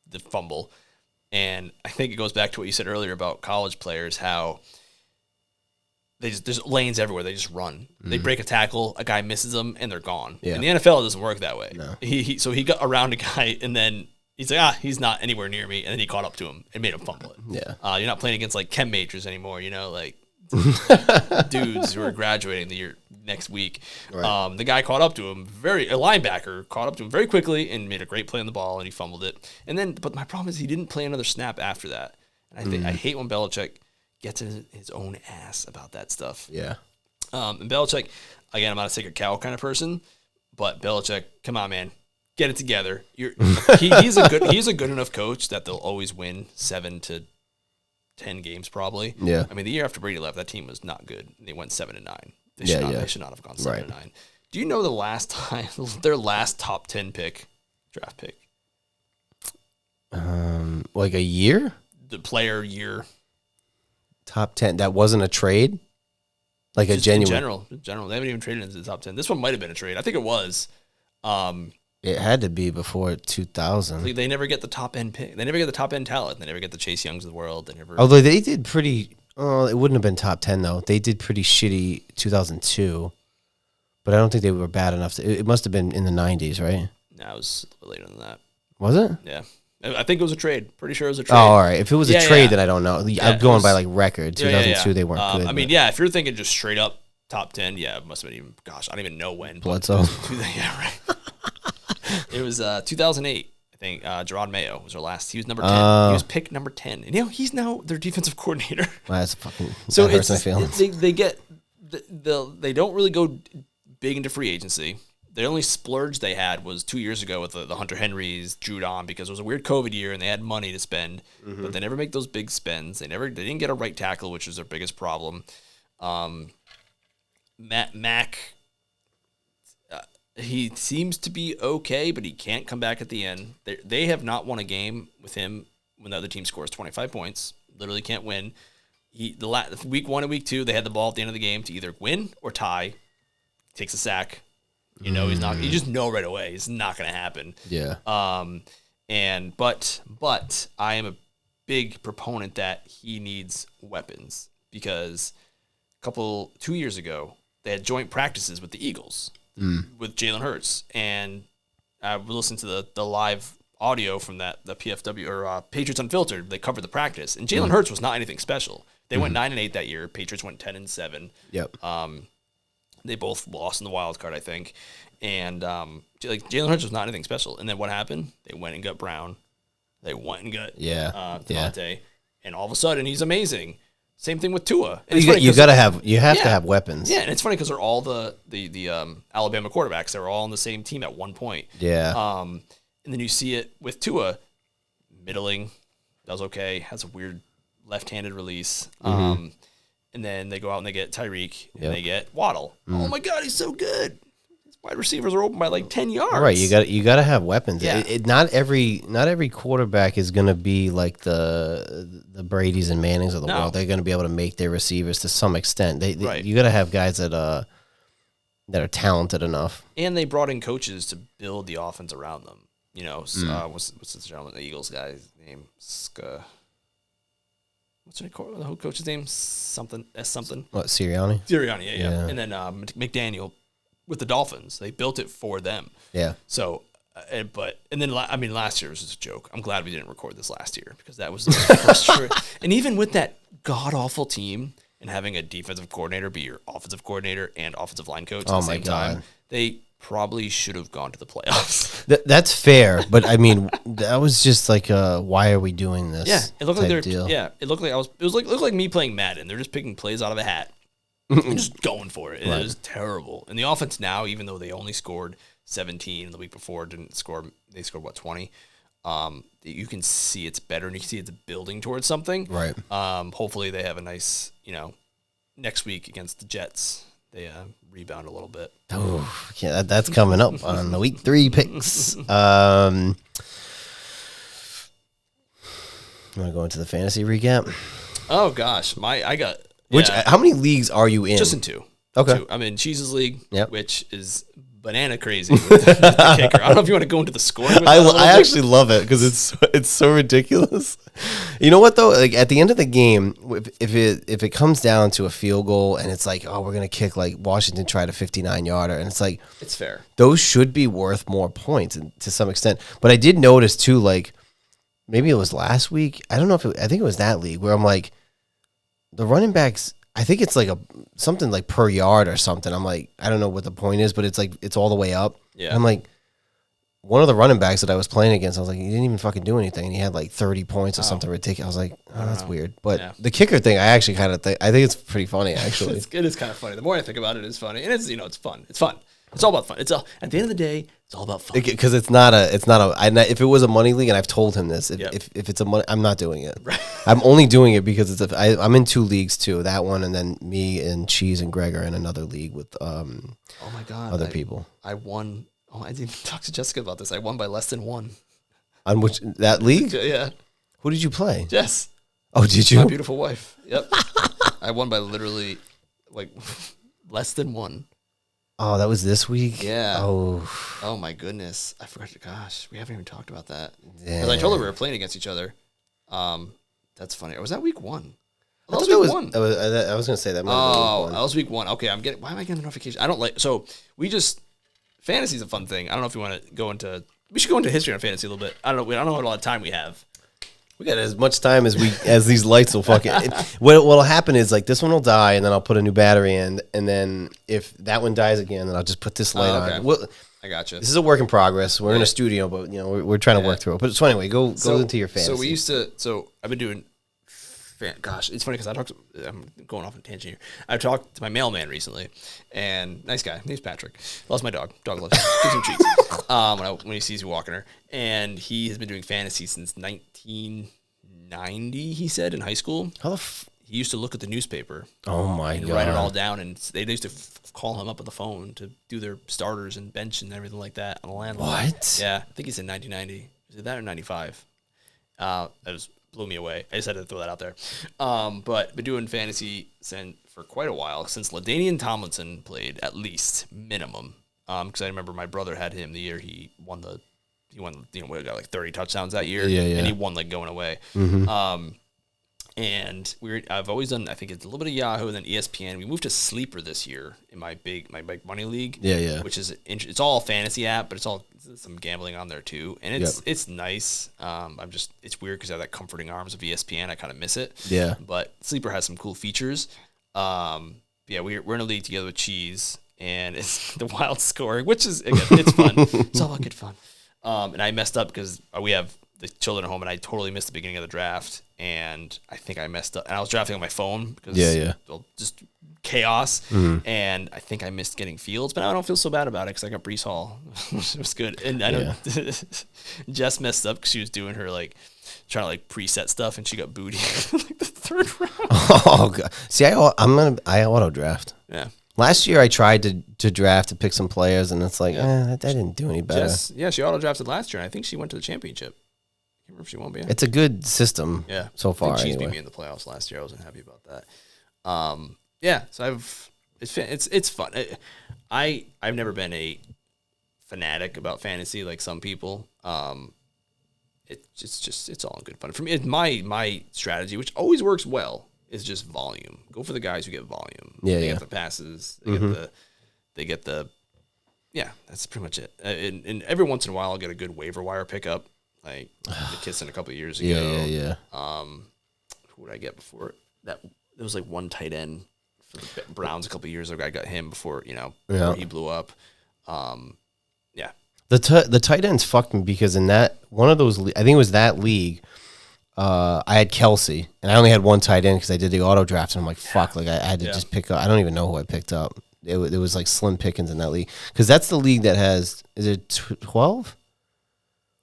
the fumble. And I think it goes back to what you said earlier about college players, how there's lanes everywhere. They just run. They break a tackle, a guy misses them, and they're gone. Yeah. In the NFL, it doesn't work that way. No. So he got around a guy, and then he's like, he's not anywhere near me, and then he caught up to him and made him fumble it. Yeah. You're not playing against like chem majors anymore, like dudes who are graduating the year next week. Right. The guy caught up to him, a linebacker caught up to him very quickly and made a great play on the ball, and he fumbled it. But my problem is he didn't play another snap after that. And I hate when Belichick gets in his own ass about that stuff. Yeah. And Belichick, again, I'm not a sacred cow kind of person, but Belichick, come on, man, get it together. He's a good enough coach that they'll always win 7 to 10 games probably. Yeah. I mean, the year after Brady left, that team was not good. They went 7-9. They should not have gone 7-9. Do you know the last time their last top 10 draft pick? Like a year? The player year. Top 10. That wasn't a trade? Like just a genuine. In general. They haven't even traded into the top 10. This one might have been a trade. I think it was. It had to be before 2000. They never get the top end pick. They never get the top end talent. They never get the Chase Youngs of the world. Although they did pretty. Oh, it wouldn't have been top 10 though. They did pretty shitty 2002, but I don't think they were bad enough. It must have been in the 90s, right? No, it was a little later than that. Was it? Yeah, I think it was a trade. Pretty sure it was a trade. Oh, all right. If it was a trade, then I don't know. I'm going by like record. 2002, they weren't good. I mean, if you're thinking just straight up top 10, it must have been even. Gosh, I don't even know when. Bledsoe. Yeah, right. It was 2008, I think. Gerard Mayo was our last. He was number 10. He was picked number 10. And he's now their defensive coordinator. Wow, that's fucking. So hurts my feelings. They don't really go big into free agency. The only splurge they had was 2 years ago with the Hunter Henrys, Judon, because it was a weird COVID year and they had money to spend. But they never make those big spends. They didn't get a right tackle, which was their biggest problem. Mac. He seems to be okay, but he can't come back at the end. They have not won a game with him when the other team scores 25 points. Literally can't win. Week 1 and week 2, they had the ball at the end of the game to either win or tie. He takes a sack. He's not. You just know right away it's not going to happen. Yeah. But I am a big proponent that he needs weapons because 2 years ago they had joint practices with the Eagles. With Jalen Hurts, and I listened to the live audio from the PFW or Patriots Unfiltered. They covered the practice, and Jalen Hurts was not anything special. They went 9-8 that year. Patriots went 10-7. Yep. They both lost in the wild card, I think, and Jalen Hurts was not anything special. And then what happened? They went and got Brown. They went and got Devontae, and all of a sudden he's amazing. Same thing with Tua. And you have to have weapons. Yeah, and it's funny because they're all the Alabama quarterbacks. They were all on the same team at one point. Yeah. And then you see it with Tua, middling, does okay, has a weird left-handed release. And then they go out and they get Tyreek and they get Waddle. Oh my God, he's so good. His wide receivers are open by like 10 yards. Right, you got to have weapons. Yeah. Not every quarterback is going to be like the Bradys and Mannings of the world. They're going to be able to make their receivers to some extent. You got to have guys that are talented enough. And they brought in coaches to build the offense around them. What's this gentleman, the Eagles guy's name? What's the coach's name? Something. What, Sirianni? Sirianni, yeah. And then McDaniel with the Dolphins. They built it for them. Yeah. So, last year was just a joke. I'm glad we didn't record this last year because that was the frustrating. And even with that god-awful team and having a defensive coordinator be your offensive coordinator and offensive line coach at the same time, they probably should have gone to the playoffs. That's fair, but I mean, that was just like, why are we doing this? Yeah, it looked like they're deal. Yeah, it looked like it looked like me playing Madden. They're just picking plays out of a hat and just going for it. Right. It was terrible. And the offense now, even though they only scored 17 the week before, they scored what, 20? You can see it's better, and you can see it's building towards something. Right. Hopefully they have a nice, next week against the Jets, they rebound a little bit. Oh, yeah, that's coming up on the week 3 picks. You want to go into the fantasy recap? Oh gosh, How many leagues are you in? Just in 2. Okay. 2. I'm in Cheese's league, yep. which is banana crazy with the kicker. I don't know if you want to go into the scoring. I actually love it because it's so ridiculous. You know what though? Like at the end of the game, if it comes down to a field goal and it's like, oh, we're gonna kick, like Washington tried a 59-yarder, and it's like, it's fair. Those should be worth more points to some extent. But I did notice too, like maybe it was last week. I don't know I think it was that league where I'm like, the running backs. I think it's like something like per yard or something. I'm like, I don't know what the point is, but it's like it's all the way up. Yeah. And I'm like, one of the running backs that I was playing against, I was like, he didn't even fucking do anything, and he had like 30 points or something ridiculous. I was like, oh, that's weird. But the kicker thing, I actually kind of think it's pretty funny actually. It is kind of funny. The more I think about it, it's funny, and it's it's fun. It's fun. It's all about fun. At the end of the day, it's all about fun. Because if it was a money league, and I've told him this, if it's a money, I'm not doing it. Right. I'm only doing it because I'm in 2 leagues too. That one, and then me and Cheese and Greg are in another league with oh my god, other people. I won. Oh, I didn't talk to Jessica about this. I won by less than 1. On which that league? Yeah. Who did you play? Jess. Oh, did you? My beautiful wife. Yep. I won by literally like less than 1. Oh, that was this week? Yeah. Oh my goodness. I forgot. Gosh, we haven't even talked about that. Yeah. Because I told her we were playing against each other. That's funny. Or was that week 1? That was week 1. I was going to say that. That was week 1. Okay, why am I getting a notification? I don't like, so fantasy's a fun thing. I don't know if you want to go into, we should go into history on fantasy a little bit. I don't know what a lot of time we have. We got as much time as these lights will fucking. What'll happen is like this one will die, and then I'll put a new battery in, and then if that one dies again, then I'll just put this light on. Well, I gotcha. This is a work in progress. We're in a studio, but we're trying to work through it. But so anyway, go into your fantasy. So I've been doing. Gosh, it's funny because I'm going off on a tangent here. I talked to my mailman recently, and nice guy. Name's Patrick. Loves my dog. Dog loves him. Gives him treats when he sees me walking her. And he has been doing fantasy since 1990, he said, in high school. He used to look at the newspaper. Oh, my God. Write it all down, and they used to call him up on the phone to do their starters and bench and everything like that on a landline. What? Yeah, I think he said 1990. Was it that or 95? That blew me away. I just had to throw that out there. But been doing fantasy for quite a while, since LaDainian Tomlinson played, at least minimum. Because I remember my brother had him the year he won, we got like 30 touchdowns that year. Yeah. And he won like going away. Mm-hmm. And I've always done, I think it's a little bit of Yahoo and then ESPN. We moved to Sleeper this year in my big money league. Yeah. Which is it's all a fantasy app, but it's all some gambling on there too, and it's nice. It's weird because I have that comforting arms of ESPN. I kind of miss it. Yeah. But Sleeper has some cool features. We're in a league together with Cheese, and it's the wild scoring, which is again, it's fun. It's all about good fun. And I messed up because we have the children at home, and I totally missed the beginning of the draft, and I think I messed up. And I was drafting on my phone because just chaos, and I think I missed getting Fields, but I don't feel so bad about it because I got Breece Hall. It was good, and I know Jess messed up because she was doing her trying to preset stuff, and she got booty like the 3rd round. Oh God! See, I auto draft. Yeah. Last year I tried to draft to pick some players, and it's like, that didn't do any better. She auto drafted last year, and I think she went to the championship. I can't remember if she won't be. It's a good system. Yeah. So far, I think she's anyway. beat me in the playoffs last year. I wasn't happy about that. So it's fun. I've never been a fanatic about fantasy like some people. It's all in good fun. For me, it's my strategy, which always works well, is just volume. Go for the guys who get volume. They get the passes. They get the that's pretty much it. And every once in a while, I'll get a good waiver wire pickup, like the Kissin a couple of years ago. Yeah. Who would I get before that? There was like one tight end for the Browns a couple of years ago. I got him before he blew up. Yeah. The tight ends fucked me because in that one of those, I think it was that league. I had Kelsey, and I only had one tight end because I did the auto draft, and I'm like, fuck, like I had to just pick up. I don't even know who I picked up. It was like slim pickings in that league because that's the league that has, is it 12?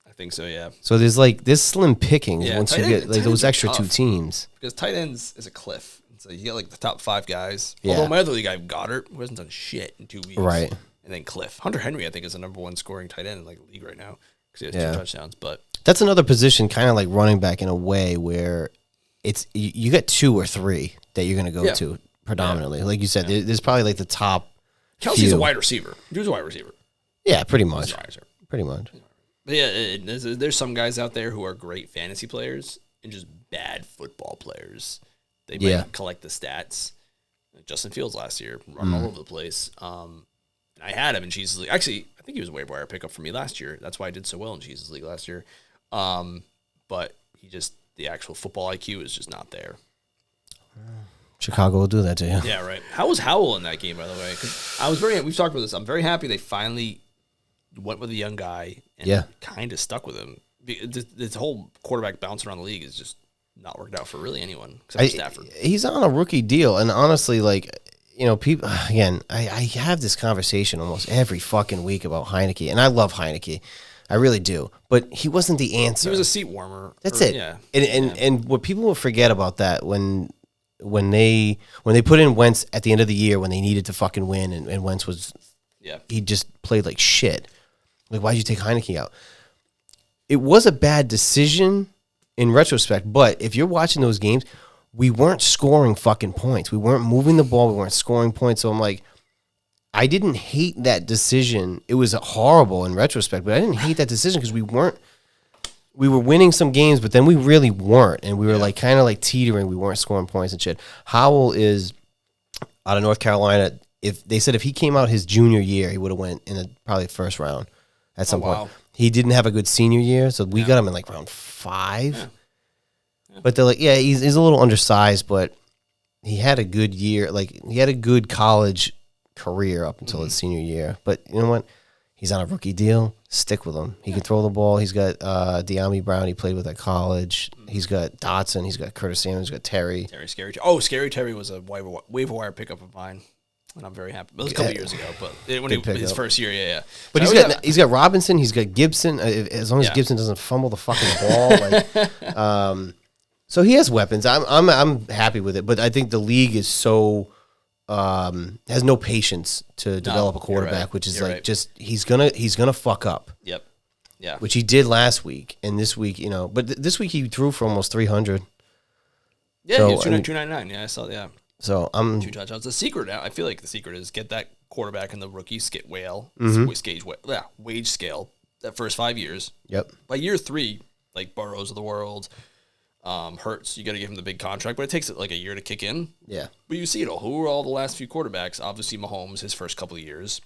I think so, yeah. So there's slim pickings once you get like those extra two teams. Because tight ends is a cliff. So you get like the top 5 guys. Although my other league, I have Goddard, who hasn't done shit in 2 weeks. Right. And then Cliff. Hunter Henry, I think, is the number 1 scoring tight end in like the league right now because he has 2 touchdowns. But that's another position, kind of like running back in a way, where it's you get 2 or 3 that you're going to go to predominantly. Like you said, there's probably like the top. Kelsey's a wide receiver. Dude's a wide receiver. Yeah, pretty much. Pretty much. But yeah, there's some guys out there who are great fantasy players and just bad football players. They might collect the stats. Like Justin Fields last year, run all over the place. I had him in Jesus League. Actually, I think he was a waiver wire pickup for me last year. That's why I did so well in Jesus League last year. But the actual football IQ is just not there. Chicago will do that to you. Yeah, right. How was Howell in that game, by the way? Because we've talked about this. I'm very happy they finally went with a young guy and kind of stuck with him. This whole quarterback bouncing around the league is just not worked out for really anyone except Stafford. He's on a rookie deal, and honestly, like, you know, people, again, I have this conversation almost every fucking week about Heineke, and I love Heineke. I really do. But he wasn't the answer. He was a seat warmer. That's it. Yeah. And what people will forget about that when they put in Wentz at the end of the year when they needed to fucking win, and Wentz was, he just played like shit. Like, why'd you take Heineke out? It was a bad decision in retrospect, but if you're watching those games, we weren't scoring fucking points. We weren't moving the ball. We weren't scoring points. So I'm like, I didn't hate that decision. It was horrible in retrospect, but I didn't hate that decision because we were winning some games, but then we really weren't. And we were like kind of like teetering. We weren't scoring points and shit. Howell is out of North Carolina. If they said if he came out his junior year, he would have went in probably the first round at some point. He didn't have a good senior year, so we got him in like round 5. Yeah. But they're like, he's a little undersized, but he had a good year. Like, he had a good college career up until his senior year. But you know what? He's on a rookie deal. Stick with him. He can throw the ball. He's got De'Ami Brown. He played with at college. He's got Dotson. He's got Curtis Samuel. He's got Terry. Scary Terry was a waiver wire pickup of mine. And I'm very happy. It was a couple years ago, but his first year, But he's got Robinson. He's got Gibson. As long as Gibson doesn't fumble the fucking ball, so he has weapons. I'm happy with it. But I think the league is so has no patience to develop a quarterback, which is he's gonna fuck up. Yep. Yeah. Which he did last week, and this week, but this week he threw for almost 300. Yeah, he was 299. Yeah, I saw that. So 2 touchdowns. The secret, I feel like the secret is get that quarterback in the rookie wage scale that first 5 years. Yep. By year 3, like Burrows of the world, Hurts, you got to give him the big contract, but it takes like a year to kick in. Yeah. But you see it all. Who were all the last few quarterbacks? Obviously Mahomes, his first couple of years,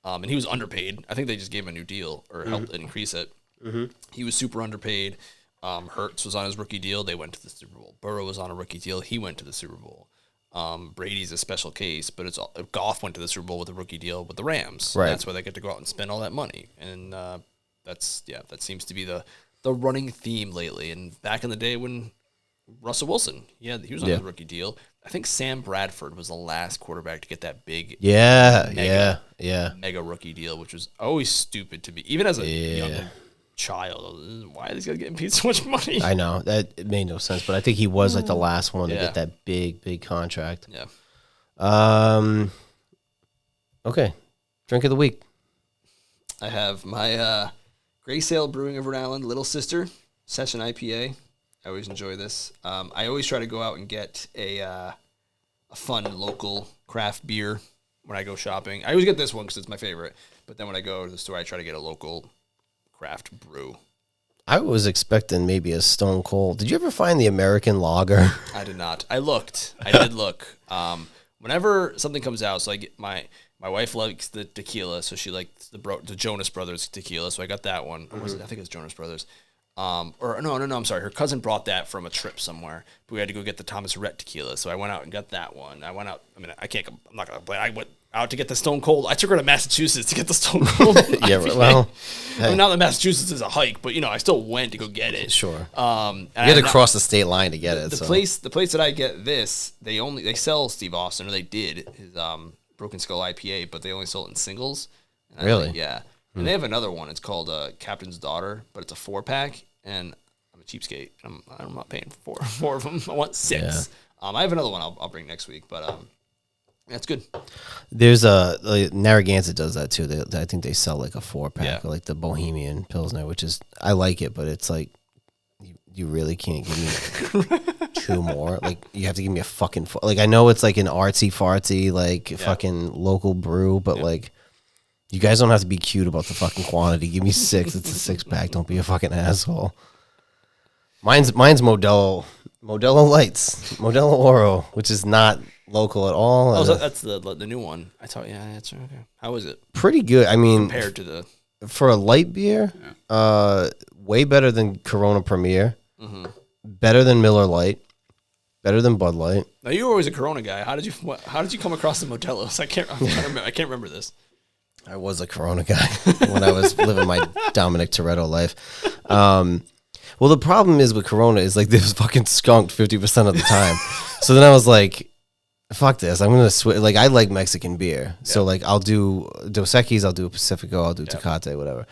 and he was underpaid. I think they just gave him a new deal or helped increase it. Mm-hmm. He was super underpaid. Hurts was on his rookie deal. They went to the Super Bowl. Burrow was on a rookie deal. He went to the Super Bowl. Brady's a special case, but Goff went to the Super Bowl with a rookie deal with the Rams. Right. That's where they get to go out and spend all that money, and that seems to be the running theme lately. And back in the day when Russell Wilson, he was on his rookie deal. I think Sam Bradford was the last quarterback to get that big, mega rookie deal, which was always stupid to me, even as a young child. Why are these guys getting paid so much money? I know that it made no sense, but I think he was like the last one to get that big contract. Yeah. Okay. Drink of the week. I have my Gray Sail Brewing of Rhode Island Little Sister Session IPA. I always enjoy this. I always try to go out and get a fun local craft beer when I go shopping. I always get this one because it's my favorite. But then when I go to the store, I try to get a local craft brew. I was expecting maybe a Stone Cold. Did you ever find the American Lager? I did not. I did look. Whenever something comes out, so I get my wife likes the tequila, so she likes the Jonas Brothers tequila, so I got that one. Or was it? I think it was Jonas Brothers. Or no, I'm sorry. Her cousin brought that from a trip somewhere. But we had to go get the Thomas Rhett tequila. So I went out and got that one. I'm not going to play. I went out to get the Stone Cold. I took her to Massachusetts to get the Stone Cold. Yeah, well. Hey. I mean, not that Massachusetts is a hike, but, I still went to go get it. Sure. You had to cross the state line to get it. The place that I get this, they sell Steve Austin, or they did, his Broken Skull IPA, but they only sold it in singles. And really? Yeah. And they have another one. It's called Captain's Daughter, but it's a 4-pack, and I'm a cheapskate. I'm not paying for four of them. I want 6. Yeah. I have another one I'll bring next week, but that's good. There's Narragansett does that too. I think they sell like a 4-pack, like the Bohemian Pilsner, which is, I like it, but it's like you really can't give me 2 more. Like you have to give me a fucking like I know it's like an artsy fartsy like fucking local brew, but like. You guys don't have to be cute about the fucking quantity. Give me 6. It's a 6-pack. Don't be a fucking asshole. Mine's Modelo Lights, Modelo Oro, which is not local at all. Oh, so that's the new one. I thought, yeah, that's okay. How is it? Pretty good. I mean, compared to for a light beer, way better than Corona Premier, better than Miller Lite, better than Bud Light. Now you were always a Corona guy. How did you come across the Modelos? I can't remember this. I was a Corona guy when I was living my Dominic Toretto life. Well, the problem is with Corona is like this fucking skunked 50% of the time. So then I was like, fuck this. I'm going to switch. Like, I like Mexican beer. Yeah. So, like, I'll do Dos Equis, I'll do Pacifico, I'll do Tecate, whatever.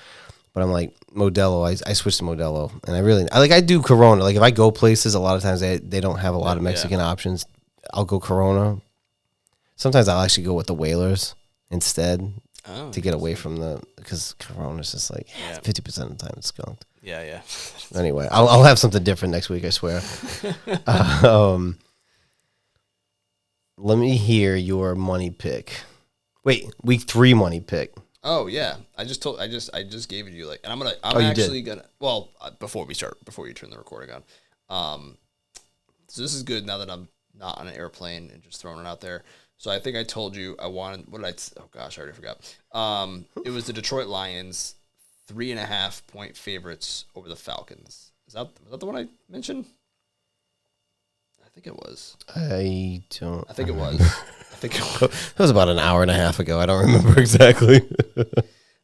But I'm like, Modelo, I switched to Modelo. And I do Corona. Like, if I go places, a lot of times they don't have a lot of Mexican options. I'll go Corona. Sometimes I'll actually go with the Whalers instead. To get away from because Corona's just like 50% of the time it's skunked. Yeah. Anyway, I'll have something different next week, I swear. Let me hear your money pick. Wait, week 3 money pick. Oh yeah, I just gave it to you like, and I'm actually gonna. Well, before you turn the recording on. So this is good now that I'm not on an airplane and just throwing it out there. So I think I told you I wanted, oh gosh, I already forgot. It was the Detroit Lions 3.5 point favorites over the Falcons. Was that the one I mentioned? I think it was. I think it was. That was about an hour and a half ago. I don't remember exactly.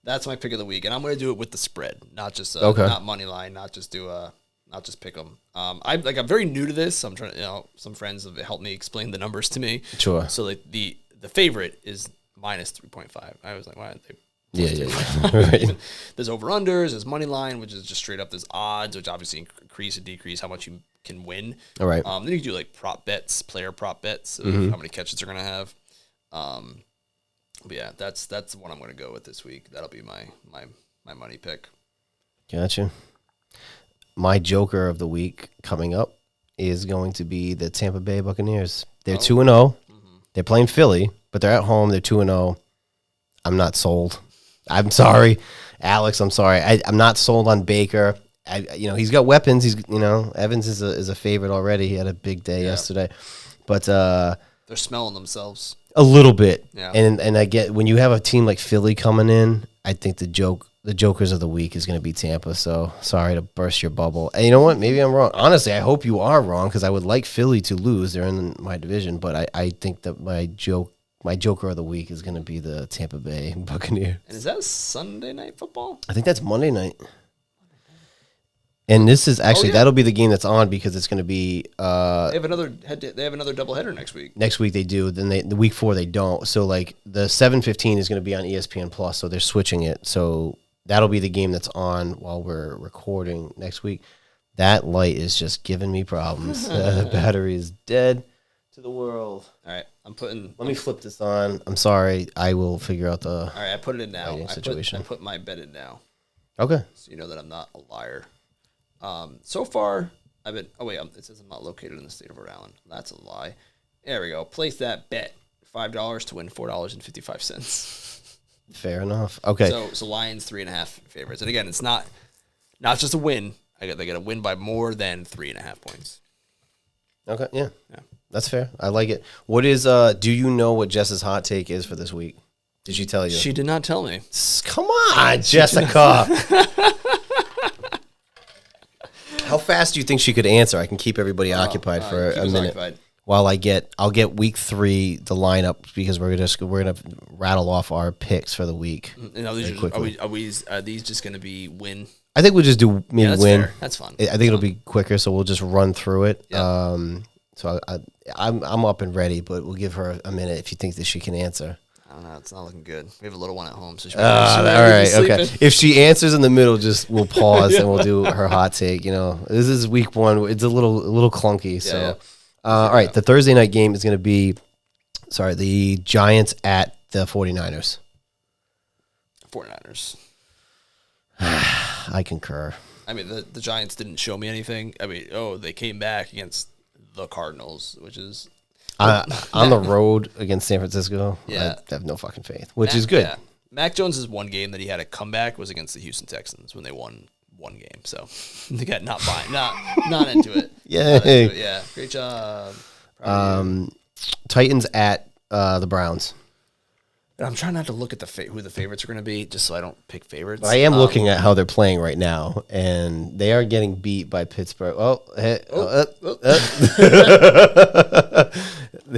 That's my pick of the week. And I'm going to do it with the spread, not just, not money line, not just pick them. I'm very new to this. I'm trying to, some friends have helped me explain the numbers to me. Sure. So like the favorite is minus 3.5. I was like, why aren't they? Yeah. Right. There's over-unders, there's money line, which is just straight up. There's odds, which obviously increase and decrease how much you can win. All right. Then you can do like prop bets, player prop bets, of how many catches they're going to have. But yeah, that's the one I'm going to go with this week. That'll be my money pick. Gotcha. My joker of the week coming up is going to be the Tampa Bay Buccaneers. They're 2-0. They're playing Philly, but they're at home. They're 2-0. I'm not sold. I'm sorry, Alex. I'm sorry. I'm not sold on Baker. He's got weapons. Evans is a favorite already. He had a big day yesterday, but they're smelling themselves a little bit. Yeah. And I get when you have a team like Philly coming in, I think the jokers of the week is going to be Tampa. So sorry to burst your bubble. And you know what? Maybe I'm wrong. Honestly, I hope you are wrong because I would like Philly to lose. They're in my division, but I think that my joker of the week is going to be the Tampa Bay Buccaneers. And is that Sunday night football? I think that's Monday night. And this is actually that'll be the game that's on because it's going to be. They have another doubleheader next week. Next week they do. Then the week 4 they don't. So like the 7:15 is going to be on ESPN Plus. So they're switching it. So that'll be the game that's on while we're recording next week. That light is just giving me problems. The battery is dead to the world. All right, Let me flip this on. I'm sorry. I will figure out the. All right, I put it in now. Situation. I put my bet in now. Okay. So you know that I'm not a liar. So far, I've been. Oh wait, it says I'm not located in the state of Rhode Island. That's a lie. There we go. Place that bet. $5 to win $4.55. Fair enough. Okay. So Lions 3.5 favorites, and again, it's not just a win. They got to win by more than 3.5 points. Okay. Yeah. That's fair. I like it. What is? Do you know what Jess's hot take is for this week? Did she tell you? She did not tell me. Come on, Jessica. fast do you think she could answer? I can keep everybody occupied for a minute. Occupied. While I'll get week 3 the lineup because we're gonna rattle off our picks for the week. And are these just gonna be win? I think we'll just do maybe win. Fair. That's fun. I think it'll be quicker, so we'll just run through it. Yep. So I'm up and ready, but we'll give her a minute if you think that she can answer. I don't know. It's not looking good. We have a little one at home, so all right, okay. If she answers in the middle, we'll pause and we'll do her hot take. This is week 1. It's a little clunky. So, all right, the Thursday night game is going to be, the Giants at the 49ers. 49ers. I concur. I mean, the Giants didn't show me anything. I mean, they came back against the Cardinals, which is on the road against San Francisco. Yeah, I have no fucking faith, which is good. Yeah. Mac Jones's one game that he had a comeback was against the Houston Texans when they won one game. So they got not into it. Yeah, great job. Titans at the Browns. I'm trying not to look at who the favorites are going to be, just so I don't pick favorites. But I am looking at how they're playing right now, and they are getting beat by Pittsburgh. They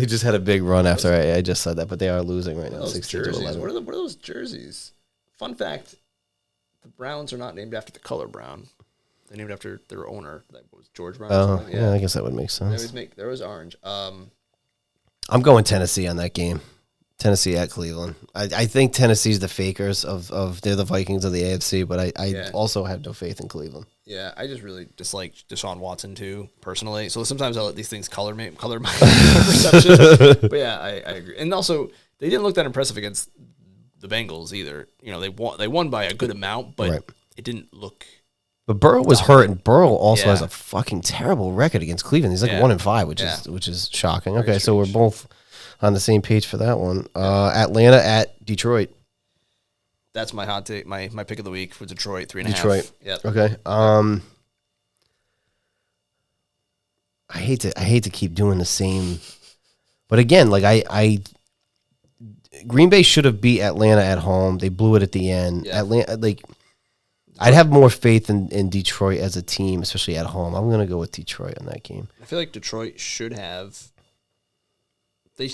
just had a big run after I just said that, but they are losing right now. 16-11. What are those jerseys? Fun fact: the Browns are not named after the color brown; they're named after their owner. That was George Brown. Oh, yeah, I guess that would make sense. There was orange. I'm going Tennessee on that game. Tennessee at Cleveland. I think Tennessee's the fakers of they're the Vikings of the AFC, but I also have no faith in Cleveland. Yeah, I just really dislike Deshaun Watson too, personally. So sometimes I let these things color my perception. But yeah, I agree. And also, they didn't look that impressive against the Bengals either. They won by a good amount, but it didn't look. But Burrow was hurt, and Burrow also has a fucking terrible record against Cleveland. He's like 1-5, which is shocking. Very strange. So we're both on the same page for that one. Atlanta at Detroit. That's my hot take. My pick of the week for Detroit, 3.5. Detroit. Yep. Okay. I hate to keep doing the same, but again, I Green Bay should have beat Atlanta at home. They blew it at the end. Yeah. Atlanta, I'd have more faith in Detroit as a team, especially at home. I'm gonna go with Detroit on that game. I feel like Detroit should have. They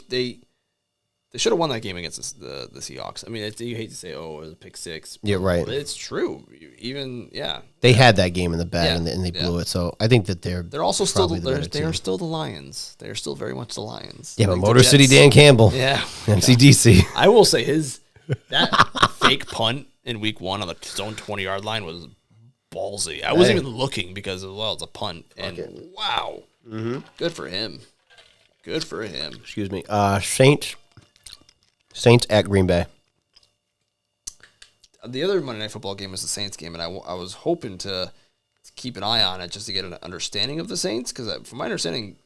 should have won that game against the Seahawks. I mean, you hate to say, it was a pick 6. Yeah, right. But it's true. They had that game in the bag and they blew it. So I think that they're also still they are still the Lions. They are still very much the Lions. Yeah, but Motor City Dan Campbell. Yeah, MCDC. I will say that fake punt in week 1 on the zone 20-yard line was ballsy. I wasn't even looking because it's a punt, and wow, good for him. Good for him. Excuse me. Saints at Green Bay. The other Monday Night Football game was the Saints game, and I was hoping to keep an eye on it just to get an understanding of the Saints, because from my understanding,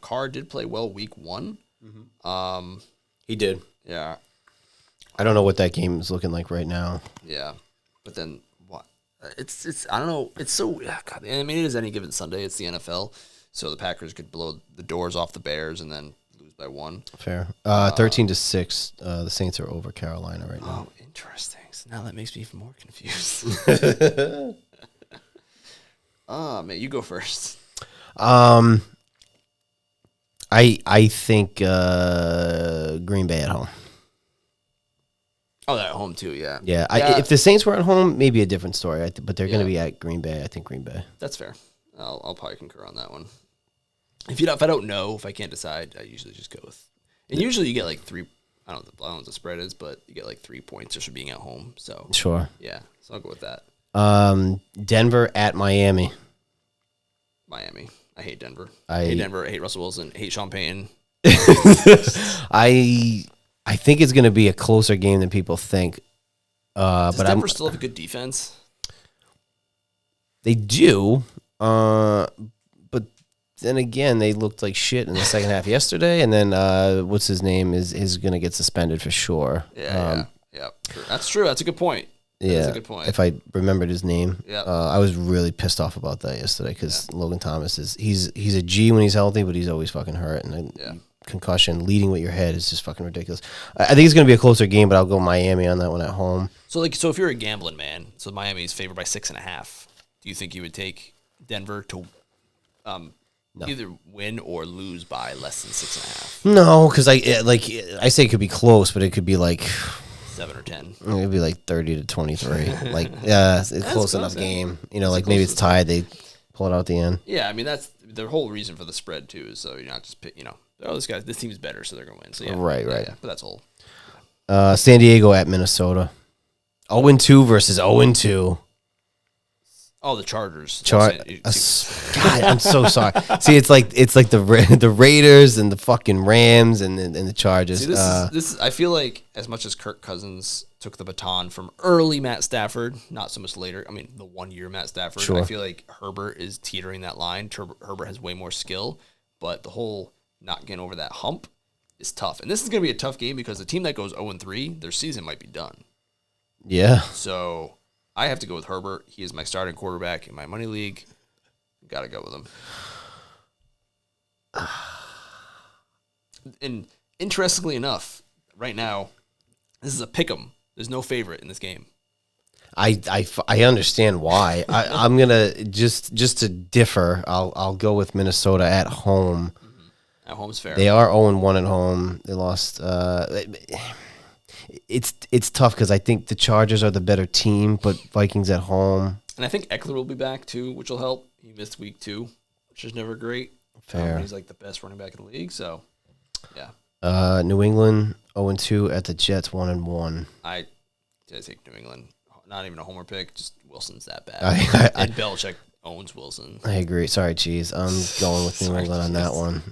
Carr did play well week 1. Mm-hmm. He did. Yeah. I don't know what that game is looking like right now. Yeah. But then what? It's I don't know. It's so God. I mean, it is any given Sunday. It's the NFL. So the Packers could blow the doors off the Bears and then lose by 1. Fair. 13-6. The Saints are over Carolina right now. Oh, interesting. So now that makes me even more confused. Man, you go first. I think Green Bay at home. Oh, they're at home too, yeah. Yeah. If the Saints were at home, maybe a different story. But they're going to be at Green Bay. I think Green Bay. That's fair. I'll probably concur on that one. If I don't know, if I can't decide, I usually just go with. And usually you get like 3. I don't know what the spread is, but you get like 3 points just for being at home. So sure. Yeah, so I'll go with that. Denver at Miami. Miami. I hate Denver. I hate Denver. I hate Russell Wilson. I hate Sean Payton. I think it's going to be a closer game than people think. Does Denver still have a good defense? They do. But then again, they looked like shit in the second half yesterday, and then what's his name is going to get suspended for sure. Yeah. True. That's true. That's a good point. That's a good point. If I remembered his name, yeah. I was really pissed off about that yesterday because Logan Thomas he's a G when he's healthy, but he's always fucking hurt, and concussion leading with your head is just fucking ridiculous. I think it's going to be a closer game, but I'll go Miami on that one at home. So if you're a gambling man, so Miami's favored by 6.5. Do you think you would take Denver to either win or lose by less than 6.5. No, because I say it could be close, but it could be like 7 or 10. It could be like 30-23. Like, yeah, it's a close enough game. You know, like maybe it's tied. They pull it out at the end. Yeah, I mean that's the whole reason for the spread too. Is so you're not just this team is better, so they're gonna win. So yeah, right. Yeah, but that's all. San Diego at Minnesota. 0-2 versus 0-2. Oh, the Chargers. God, I'm so sorry. See, it's like the Raiders and the fucking Rams and the Chargers. See, this is. I feel like as much as Kirk Cousins took the baton from early Matt Stafford, not so much later. I mean, the 1 year Matt Stafford. Sure. I feel like Herbert is teetering that line. Herbert has way more skill, but the whole not getting over that hump is tough. And this is going to be a tough game because the team that goes 0-3, their season might be done. Yeah. So I have to go with Herbert. He is my starting quarterback in my money league. Got to go with him. And interestingly enough, right now, this is a pick'em. There's no favorite in this game. I understand why. I'm gonna just to differ. I'll go with Minnesota at home. Mm-hmm. At home's fair. They are 0-1 at home. They lost. It's tough because I think the Chargers are the better team, but Vikings at home. And I think Eckler will be back too, which will help. He missed week 2, which is never great. Fair. He's like the best running back in the league, so yeah. New England 0-2 at the Jets 1-1. I take New England. Not even a homer pick. Just Wilson's that bad. And Belichick owns Wilson. I agree. Sorry, Cheese. I'm going with New England on that one.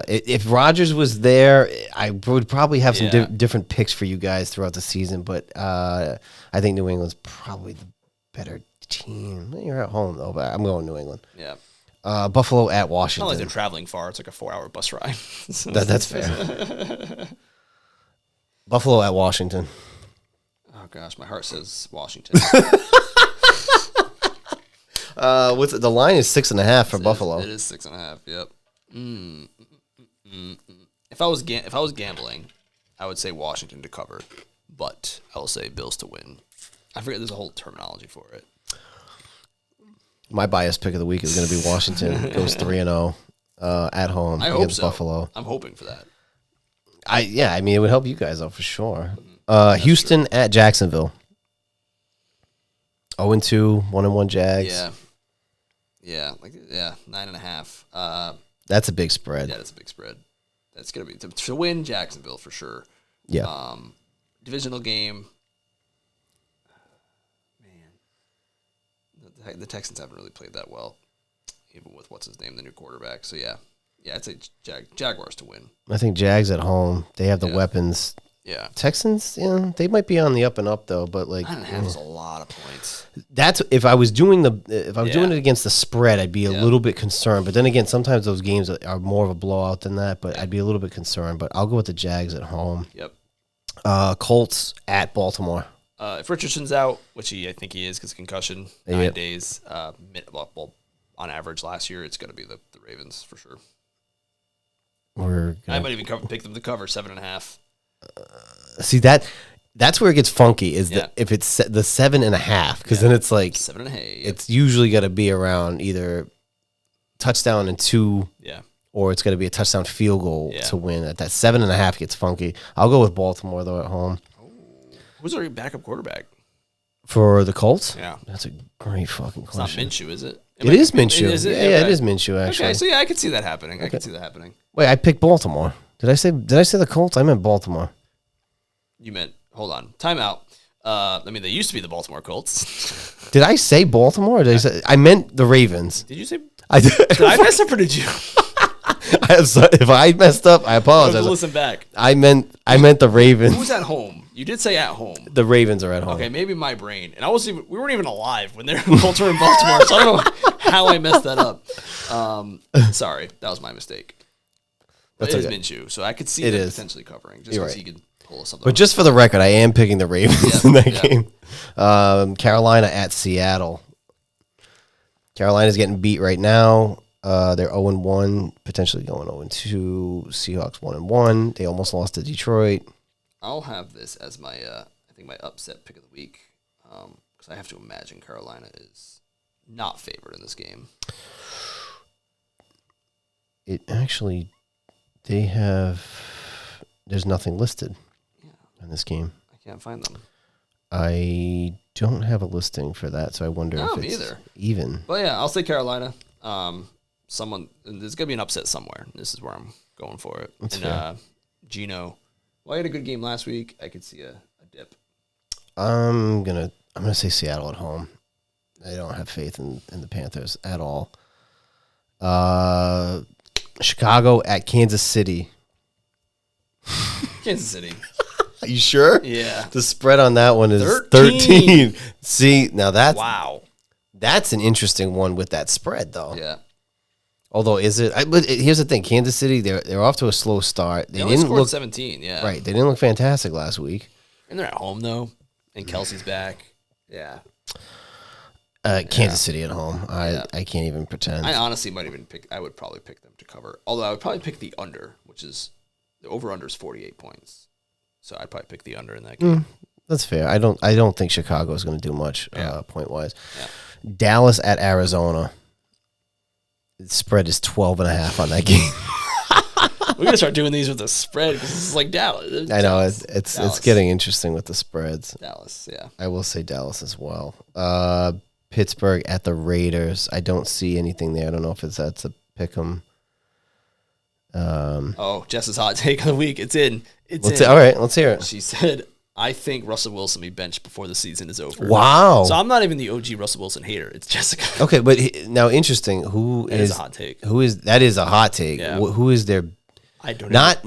If Rodgers was there, I would probably have some different picks for you guys throughout the season, but I think New England's probably the better team. You're at home, though, but I'm going New England. Yeah. Buffalo at It's Washington. not like they're traveling far. It's like a 4-hour bus ride. So That's fair. Buffalo at Washington. Oh, gosh. My heart says Washington. The line is 6.5 for Buffalo. It is 6.5. Yep. If I was gambling, I would say Washington to cover, but I will say Bills to win. I forget there's a whole terminology for it. My bias pick of the week is going to be Washington. Goes 3-0 at home against Buffalo. I'm hoping for that. I mean, it would help you guys out for sure. Houston at Jacksonville. 0-2, 1-1 Jags. Yeah, 9.5. That's a big spread. Yeah, that's a big spread. That's gonna be to win Jacksonville for sure. Yeah. Divisional game. Man, the Texans haven't really played that well, even with what's his name, the new quarterback. So yeah, I'd say Jaguars to win. I think Jags at home. They have the weapons. Yeah. Texans, they might be on the up and up though, but like 9.5 is a lot of points. That's if I was doing doing it against the spread, I'd be a little bit concerned. But then again, sometimes those games are more of a blowout than that. But I'd be a little bit concerned. But I'll go with the Jags at home. Yep. Colts at Baltimore. If Richardson's out, which I think he is because of concussion, 9 days. Well, on average last year, it's going to be the Ravens for sure. I might even pick them to cover 7.5. See that's where it gets funky is that if it's the 7.5 because then it's like 7.5. It's usually got to be around either touchdown and 2, or it's got to be a touchdown field goal to win. That 7.5 gets funky. I'll go with Baltimore though at home. Who's our backup quarterback for the Colts? Yeah, that's a great fucking question. It's not Minshew, is it? It is Minshew. It is Minshew actually. Okay, so I could see that happening. I could see that happening. Wait, I picked Baltimore. Did I say the Colts? I meant Baltimore. You meant, hold on. Timeout. They used to be the Baltimore Colts. Did I say Baltimore? Or did I say, I meant the Ravens. Did you say? Did I mess up or did you? If I messed up, I apologize. Listen back. I meant the Ravens. Who's at home? You did say at home. The Ravens are at home. Okay, maybe my brain. And we weren't even alive when the Colts were in Baltimore, so I don't know how I messed that up. Sorry, that was my mistake. But it is Minshew, so I could see it potentially covering just because he could pull something. But just for the record, I am picking the Ravens in that game. Carolina at Seattle. Carolina's getting beat right now. They're 0-1, potentially going 0-2. Seahawks 1-1. They almost lost to Detroit. I'll have this as my, my upset pick of the week because I have to imagine Carolina is not favored in this game? It actually, there's nothing listed in this game. I can't find them. I don't have a listing for that, so I wonder if it's even. Well, yeah, I'll say Carolina. There's going to be an upset somewhere. This is where I'm going for it. That's fair. Gino, I had a good game last week. I could see a dip. I'm gonna say Seattle at home. I don't have faith in the Panthers at all. Chicago at Kansas City. Kansas City. Are you sure? Yeah. The spread on that one is 13. See, now that's an interesting one with that spread, though. Yeah. Although, but here's the thing: Kansas City, they're off to a slow start. They didn't scored 17. Yeah. Right. They didn't look fantastic last week. And they're at home though, and Kelsey's back. Yeah. Kansas City at home. I can't even pretend. I honestly might even pick. I would probably pick them to cover. Although I would probably pick the under, which is the over/under is 48 points. So I'd probably pick the under in that game. That's fair. I don't think Chicago is going to do much point wise. Yeah. Dallas at Arizona. The spread is 12.5 on that game. We're gonna start doing these with the spread because it's like Dallas. I know it's getting interesting with the spreads. Dallas, yeah. I will say Dallas as well. Pittsburgh at the Raiders. I don't see anything there. I don't know if that's a pick 'em. Jess's hot take of the week. It's in. All right, let's hear it. She said, I think Russell Wilson will be benched before the season is over. Wow. So I'm not even the OG Russell Wilson hater. It's Jessica. Okay, but now interesting. That is a hot take. That is a hot take. Yeah. Who is their? I don't know. Not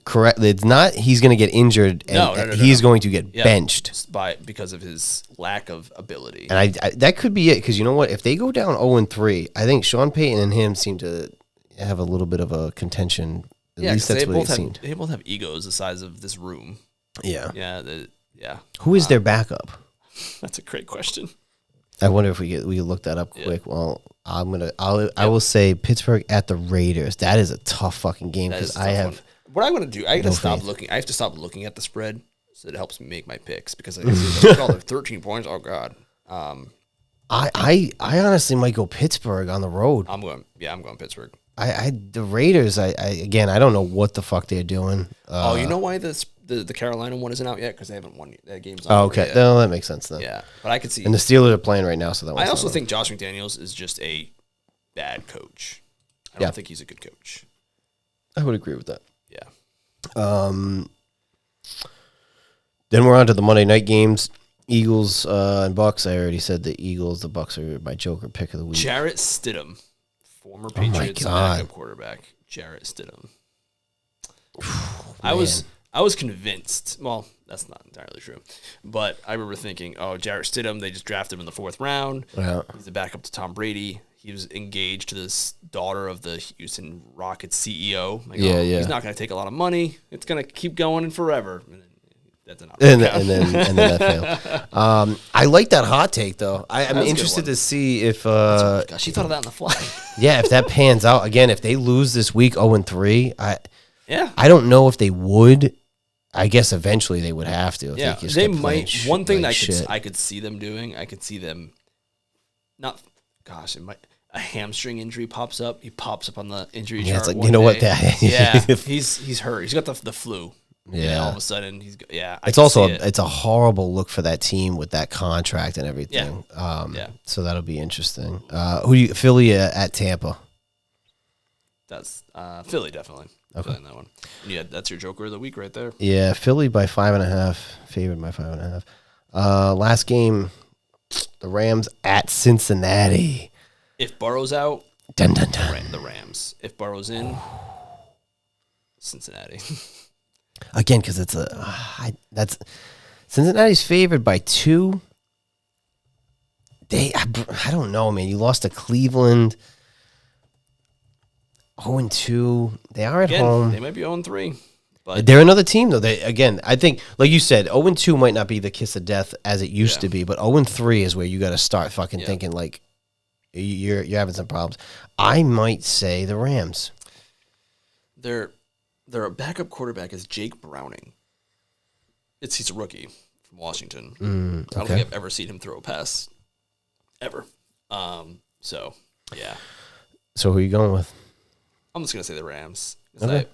correct. It's not. He's going to get injured. And he's going to get benched because of his lack of ability. And I that could be it because you know what? If they go down 0-3, I think Sean Payton and him seem to have a little bit of a contention. At least that's what it seemed. They both have egos the size of this room. Yeah. Yeah. Who is their backup? That's a great question. I wonder if we could look that up quick. Yeah. Well, I will say Pittsburgh at the Raiders. That is a tough fucking game because I have. What I'm going to do, I have to stop looking. I have to stop looking at the spread so it helps me make my picks because I see they're 13 points. Oh God. I honestly might go Pittsburgh on the road. I'm going Pittsburgh. The Raiders. Again, I don't know what the fuck they're doing. You know why the Carolina one isn't out yet because they haven't won that game's not okay. Yet. No, that makes sense then. Yeah, but I could see. And the Steelers are playing right now, so that. I also think Josh McDaniels is just a bad coach. I don't think he's a good coach. I would agree with that. Yeah. Then we're on to the Monday night games. Eagles and Bucks. I already said the Eagles. The Bucks are my Joker pick of the week. Jarrett Stidham, former Patriots backup quarterback. Jarrett Stidham. I was convinced. Well, that's not entirely true, but I remember thinking, Jarrett Stidham. They just drafted him in the 4th round. Yeah. He's the backup to Tom Brady. He was engaged to this daughter of the Houston Rockets CEO. He's not going to take a lot of money. It's going to keep going forever. And that's an and then that failed. I like that hot take though. I'm interested to see if gosh, she thought of that on the fly. Yeah, if that pans out again, if they lose this week 0-3, I don't know if they would. I guess eventually they would have to. If they might. One thing that I could see them doing. I could see them not. Gosh, it might. A hamstring injury pops up. He pops up on the injury chart. It's like, you know what? He's hurt. He's got the flu. Yeah. And all of a sudden, it's a horrible look for that team with that contract and everything. Yeah. So that'll be interesting. Philly at Tampa? That's Philly, definitely. Okay. That one. Yeah, that's your Joker of the week right there. Yeah, Philly by 5.5. Favored by 5.5. Last game, the Rams at Cincinnati. If Burrow's out, dun, dun, dun. The Rams. If Burrow's in, Cincinnati. Again, because it's that's Cincinnati's favored by 2. I don't know, man. You lost to Cleveland. 0-2. They are at home. They might be 0-3. But they're another team, though. I think, like you said, 0-2 might not be the kiss of death as it used to be, but 0-3 is where you got to start fucking thinking like you're having some problems. I might say the Rams. Their backup quarterback is Jake Browning. He's a rookie from Washington. Okay. I don't think I've ever seen him throw a pass ever. So yeah. So who are you going with? I'm just gonna say the Rams. Okay.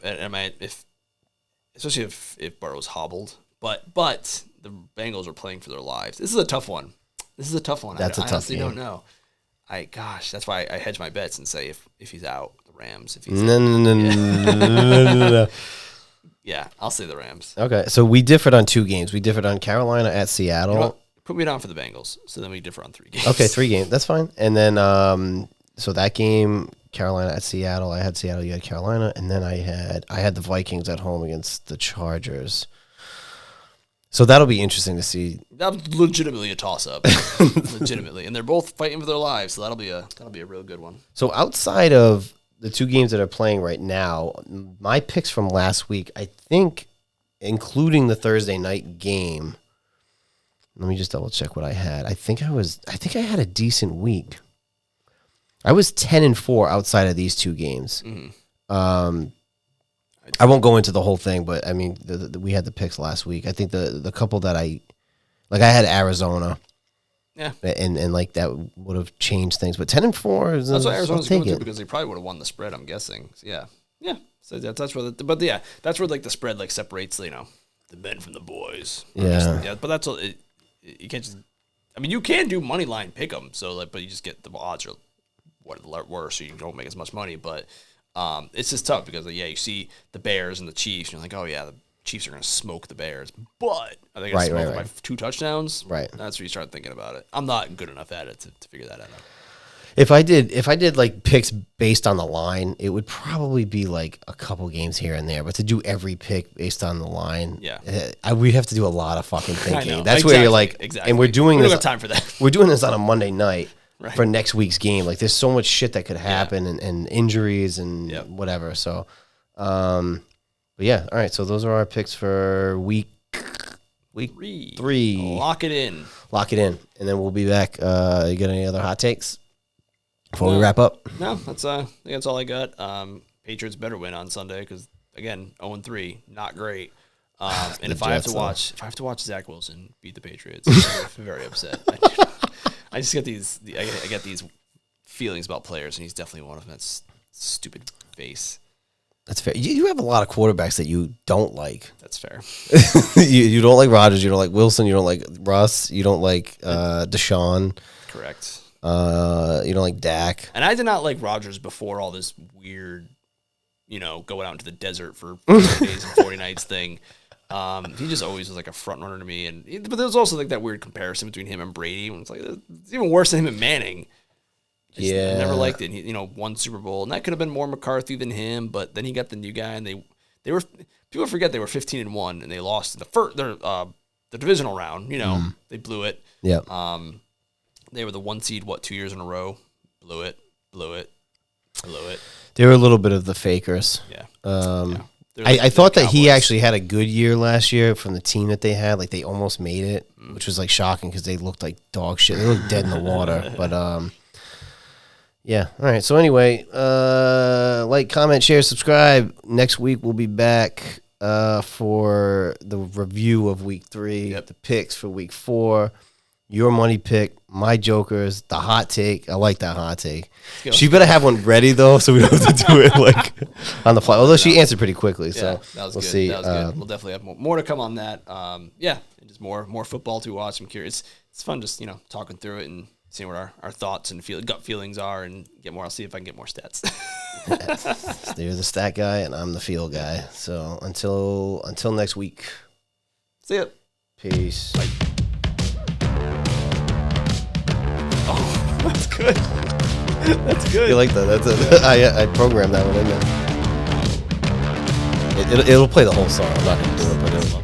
Especially if Burrow's hobbled, but the Bengals are playing for their lives. This is a tough one. That's a tough honestly game. don't know. That's why I hedge my bets and say if he's out, the Rams. If he's No. Yeah, I'll say the Rams. Okay, so we differed on 2 games. We differed on Carolina at Seattle. You know what? Put me down for the Bengals, so then we differ on 3 games. Okay, 3 games. That's fine. And then, so that game, Carolina at Seattle. I had Seattle. You had Carolina, and then I had the Vikings at home against the Chargers. So that'll be interesting to see. That's legitimately a toss-up, legitimately, and they're both fighting for their lives. So that'll be a real good one. So outside of the 2 games that are playing right now, my picks from last week, I think, including the Thursday night game. Let me just double check what I had. I think I had a decent week. I was 10-4 outside of these 2 games. Mm-hmm. I won't go into the whole thing, but I mean, we had the picks last week. I think the couple that I had Arizona. Yeah, and like that would have changed things. But 10-4 is that's why Arizona's going to, because they probably would have won the spread. I'm guessing. So, yeah. So that's where that's where like the spread like separates the men from the boys. Yeah. But that's all. You can't just. I mean, you can do money line pick 'em. So but you just get the odds are worse, so you don't make as much money. But it's just tough because you see the Bears and the Chiefs, and you're like, oh yeah, the Chiefs are going to smoke the Bears, but are they going to smoke them by 2 touchdowns? Right. That's where you start thinking about it. I'm not good enough at it to figure that out. If I did like picks based on the line, it would probably be like a couple games here and there. But to do every pick based on the line, we have to do a lot of fucking thinking. That's where you're like, and we don't have time for that. We're doing this on a Monday night for next week's game. Like, there's so much shit that could happen and injuries and whatever. So, but yeah, all right. So those are our picks for week 3. Lock it in, and then we'll be back. You got any other hot takes before we wrap up? No, I think that's all I got. Patriots better win on Sunday because again, 0-3, not great. And if I have to watch Zach Wilson beat the Patriots, I'm very upset. I just get these feelings about players, and he's definitely one of them. That's stupid face. That's fair. You have a lot of quarterbacks that you don't like. That's fair. you don't like Rodgers. You don't like Wilson. You don't like Russ. You don't like Deshaun. Correct. You don't like Dak. And I did not like Rodgers before all this weird, going out into the desert for 40 days and 40 nights thing. He just always was like a front runner to me. But there was also like that weird comparison between him and Brady. When it's like, it's even worse than him and Manning. I never liked it. He, won Super Bowl, and that could have been more McCarthy than him. But then he got the new guy, and they were people forget they were 15-1, and they lost the divisional round. They blew it. Yeah. They were the 1 seed 2 years in a row. Blew it. They were a little bit of the fakers. Yeah. I thought that he actually had a good year last year from the team that they had. Like, they almost made it, which was like shocking because they looked like dog shit. They looked dead in the water. But yeah. All right. So anyway, like, comment, share, subscribe. Next week we'll be back for the review of week 3, the picks for week 4, your money pick, my jokers, the hot take. I like that hot take. She better have one ready though, so we don't have to do it like on the fly. Although she answered pretty quickly, so that was we'll good. see. That was good. We'll definitely have more to come on that. And just more football to watch. I'm curious. It's fun just talking through it and seeing what our thoughts and gut feelings are, and get more. I'll see if I can get more stats. So you're the stat guy, and I'm the feel guy. So until next week. See ya. Peace. Bye. Oh, that's good. That's good. You like that? I programmed that one in there. It'll play the whole song. I'm not gonna do it, but it'll.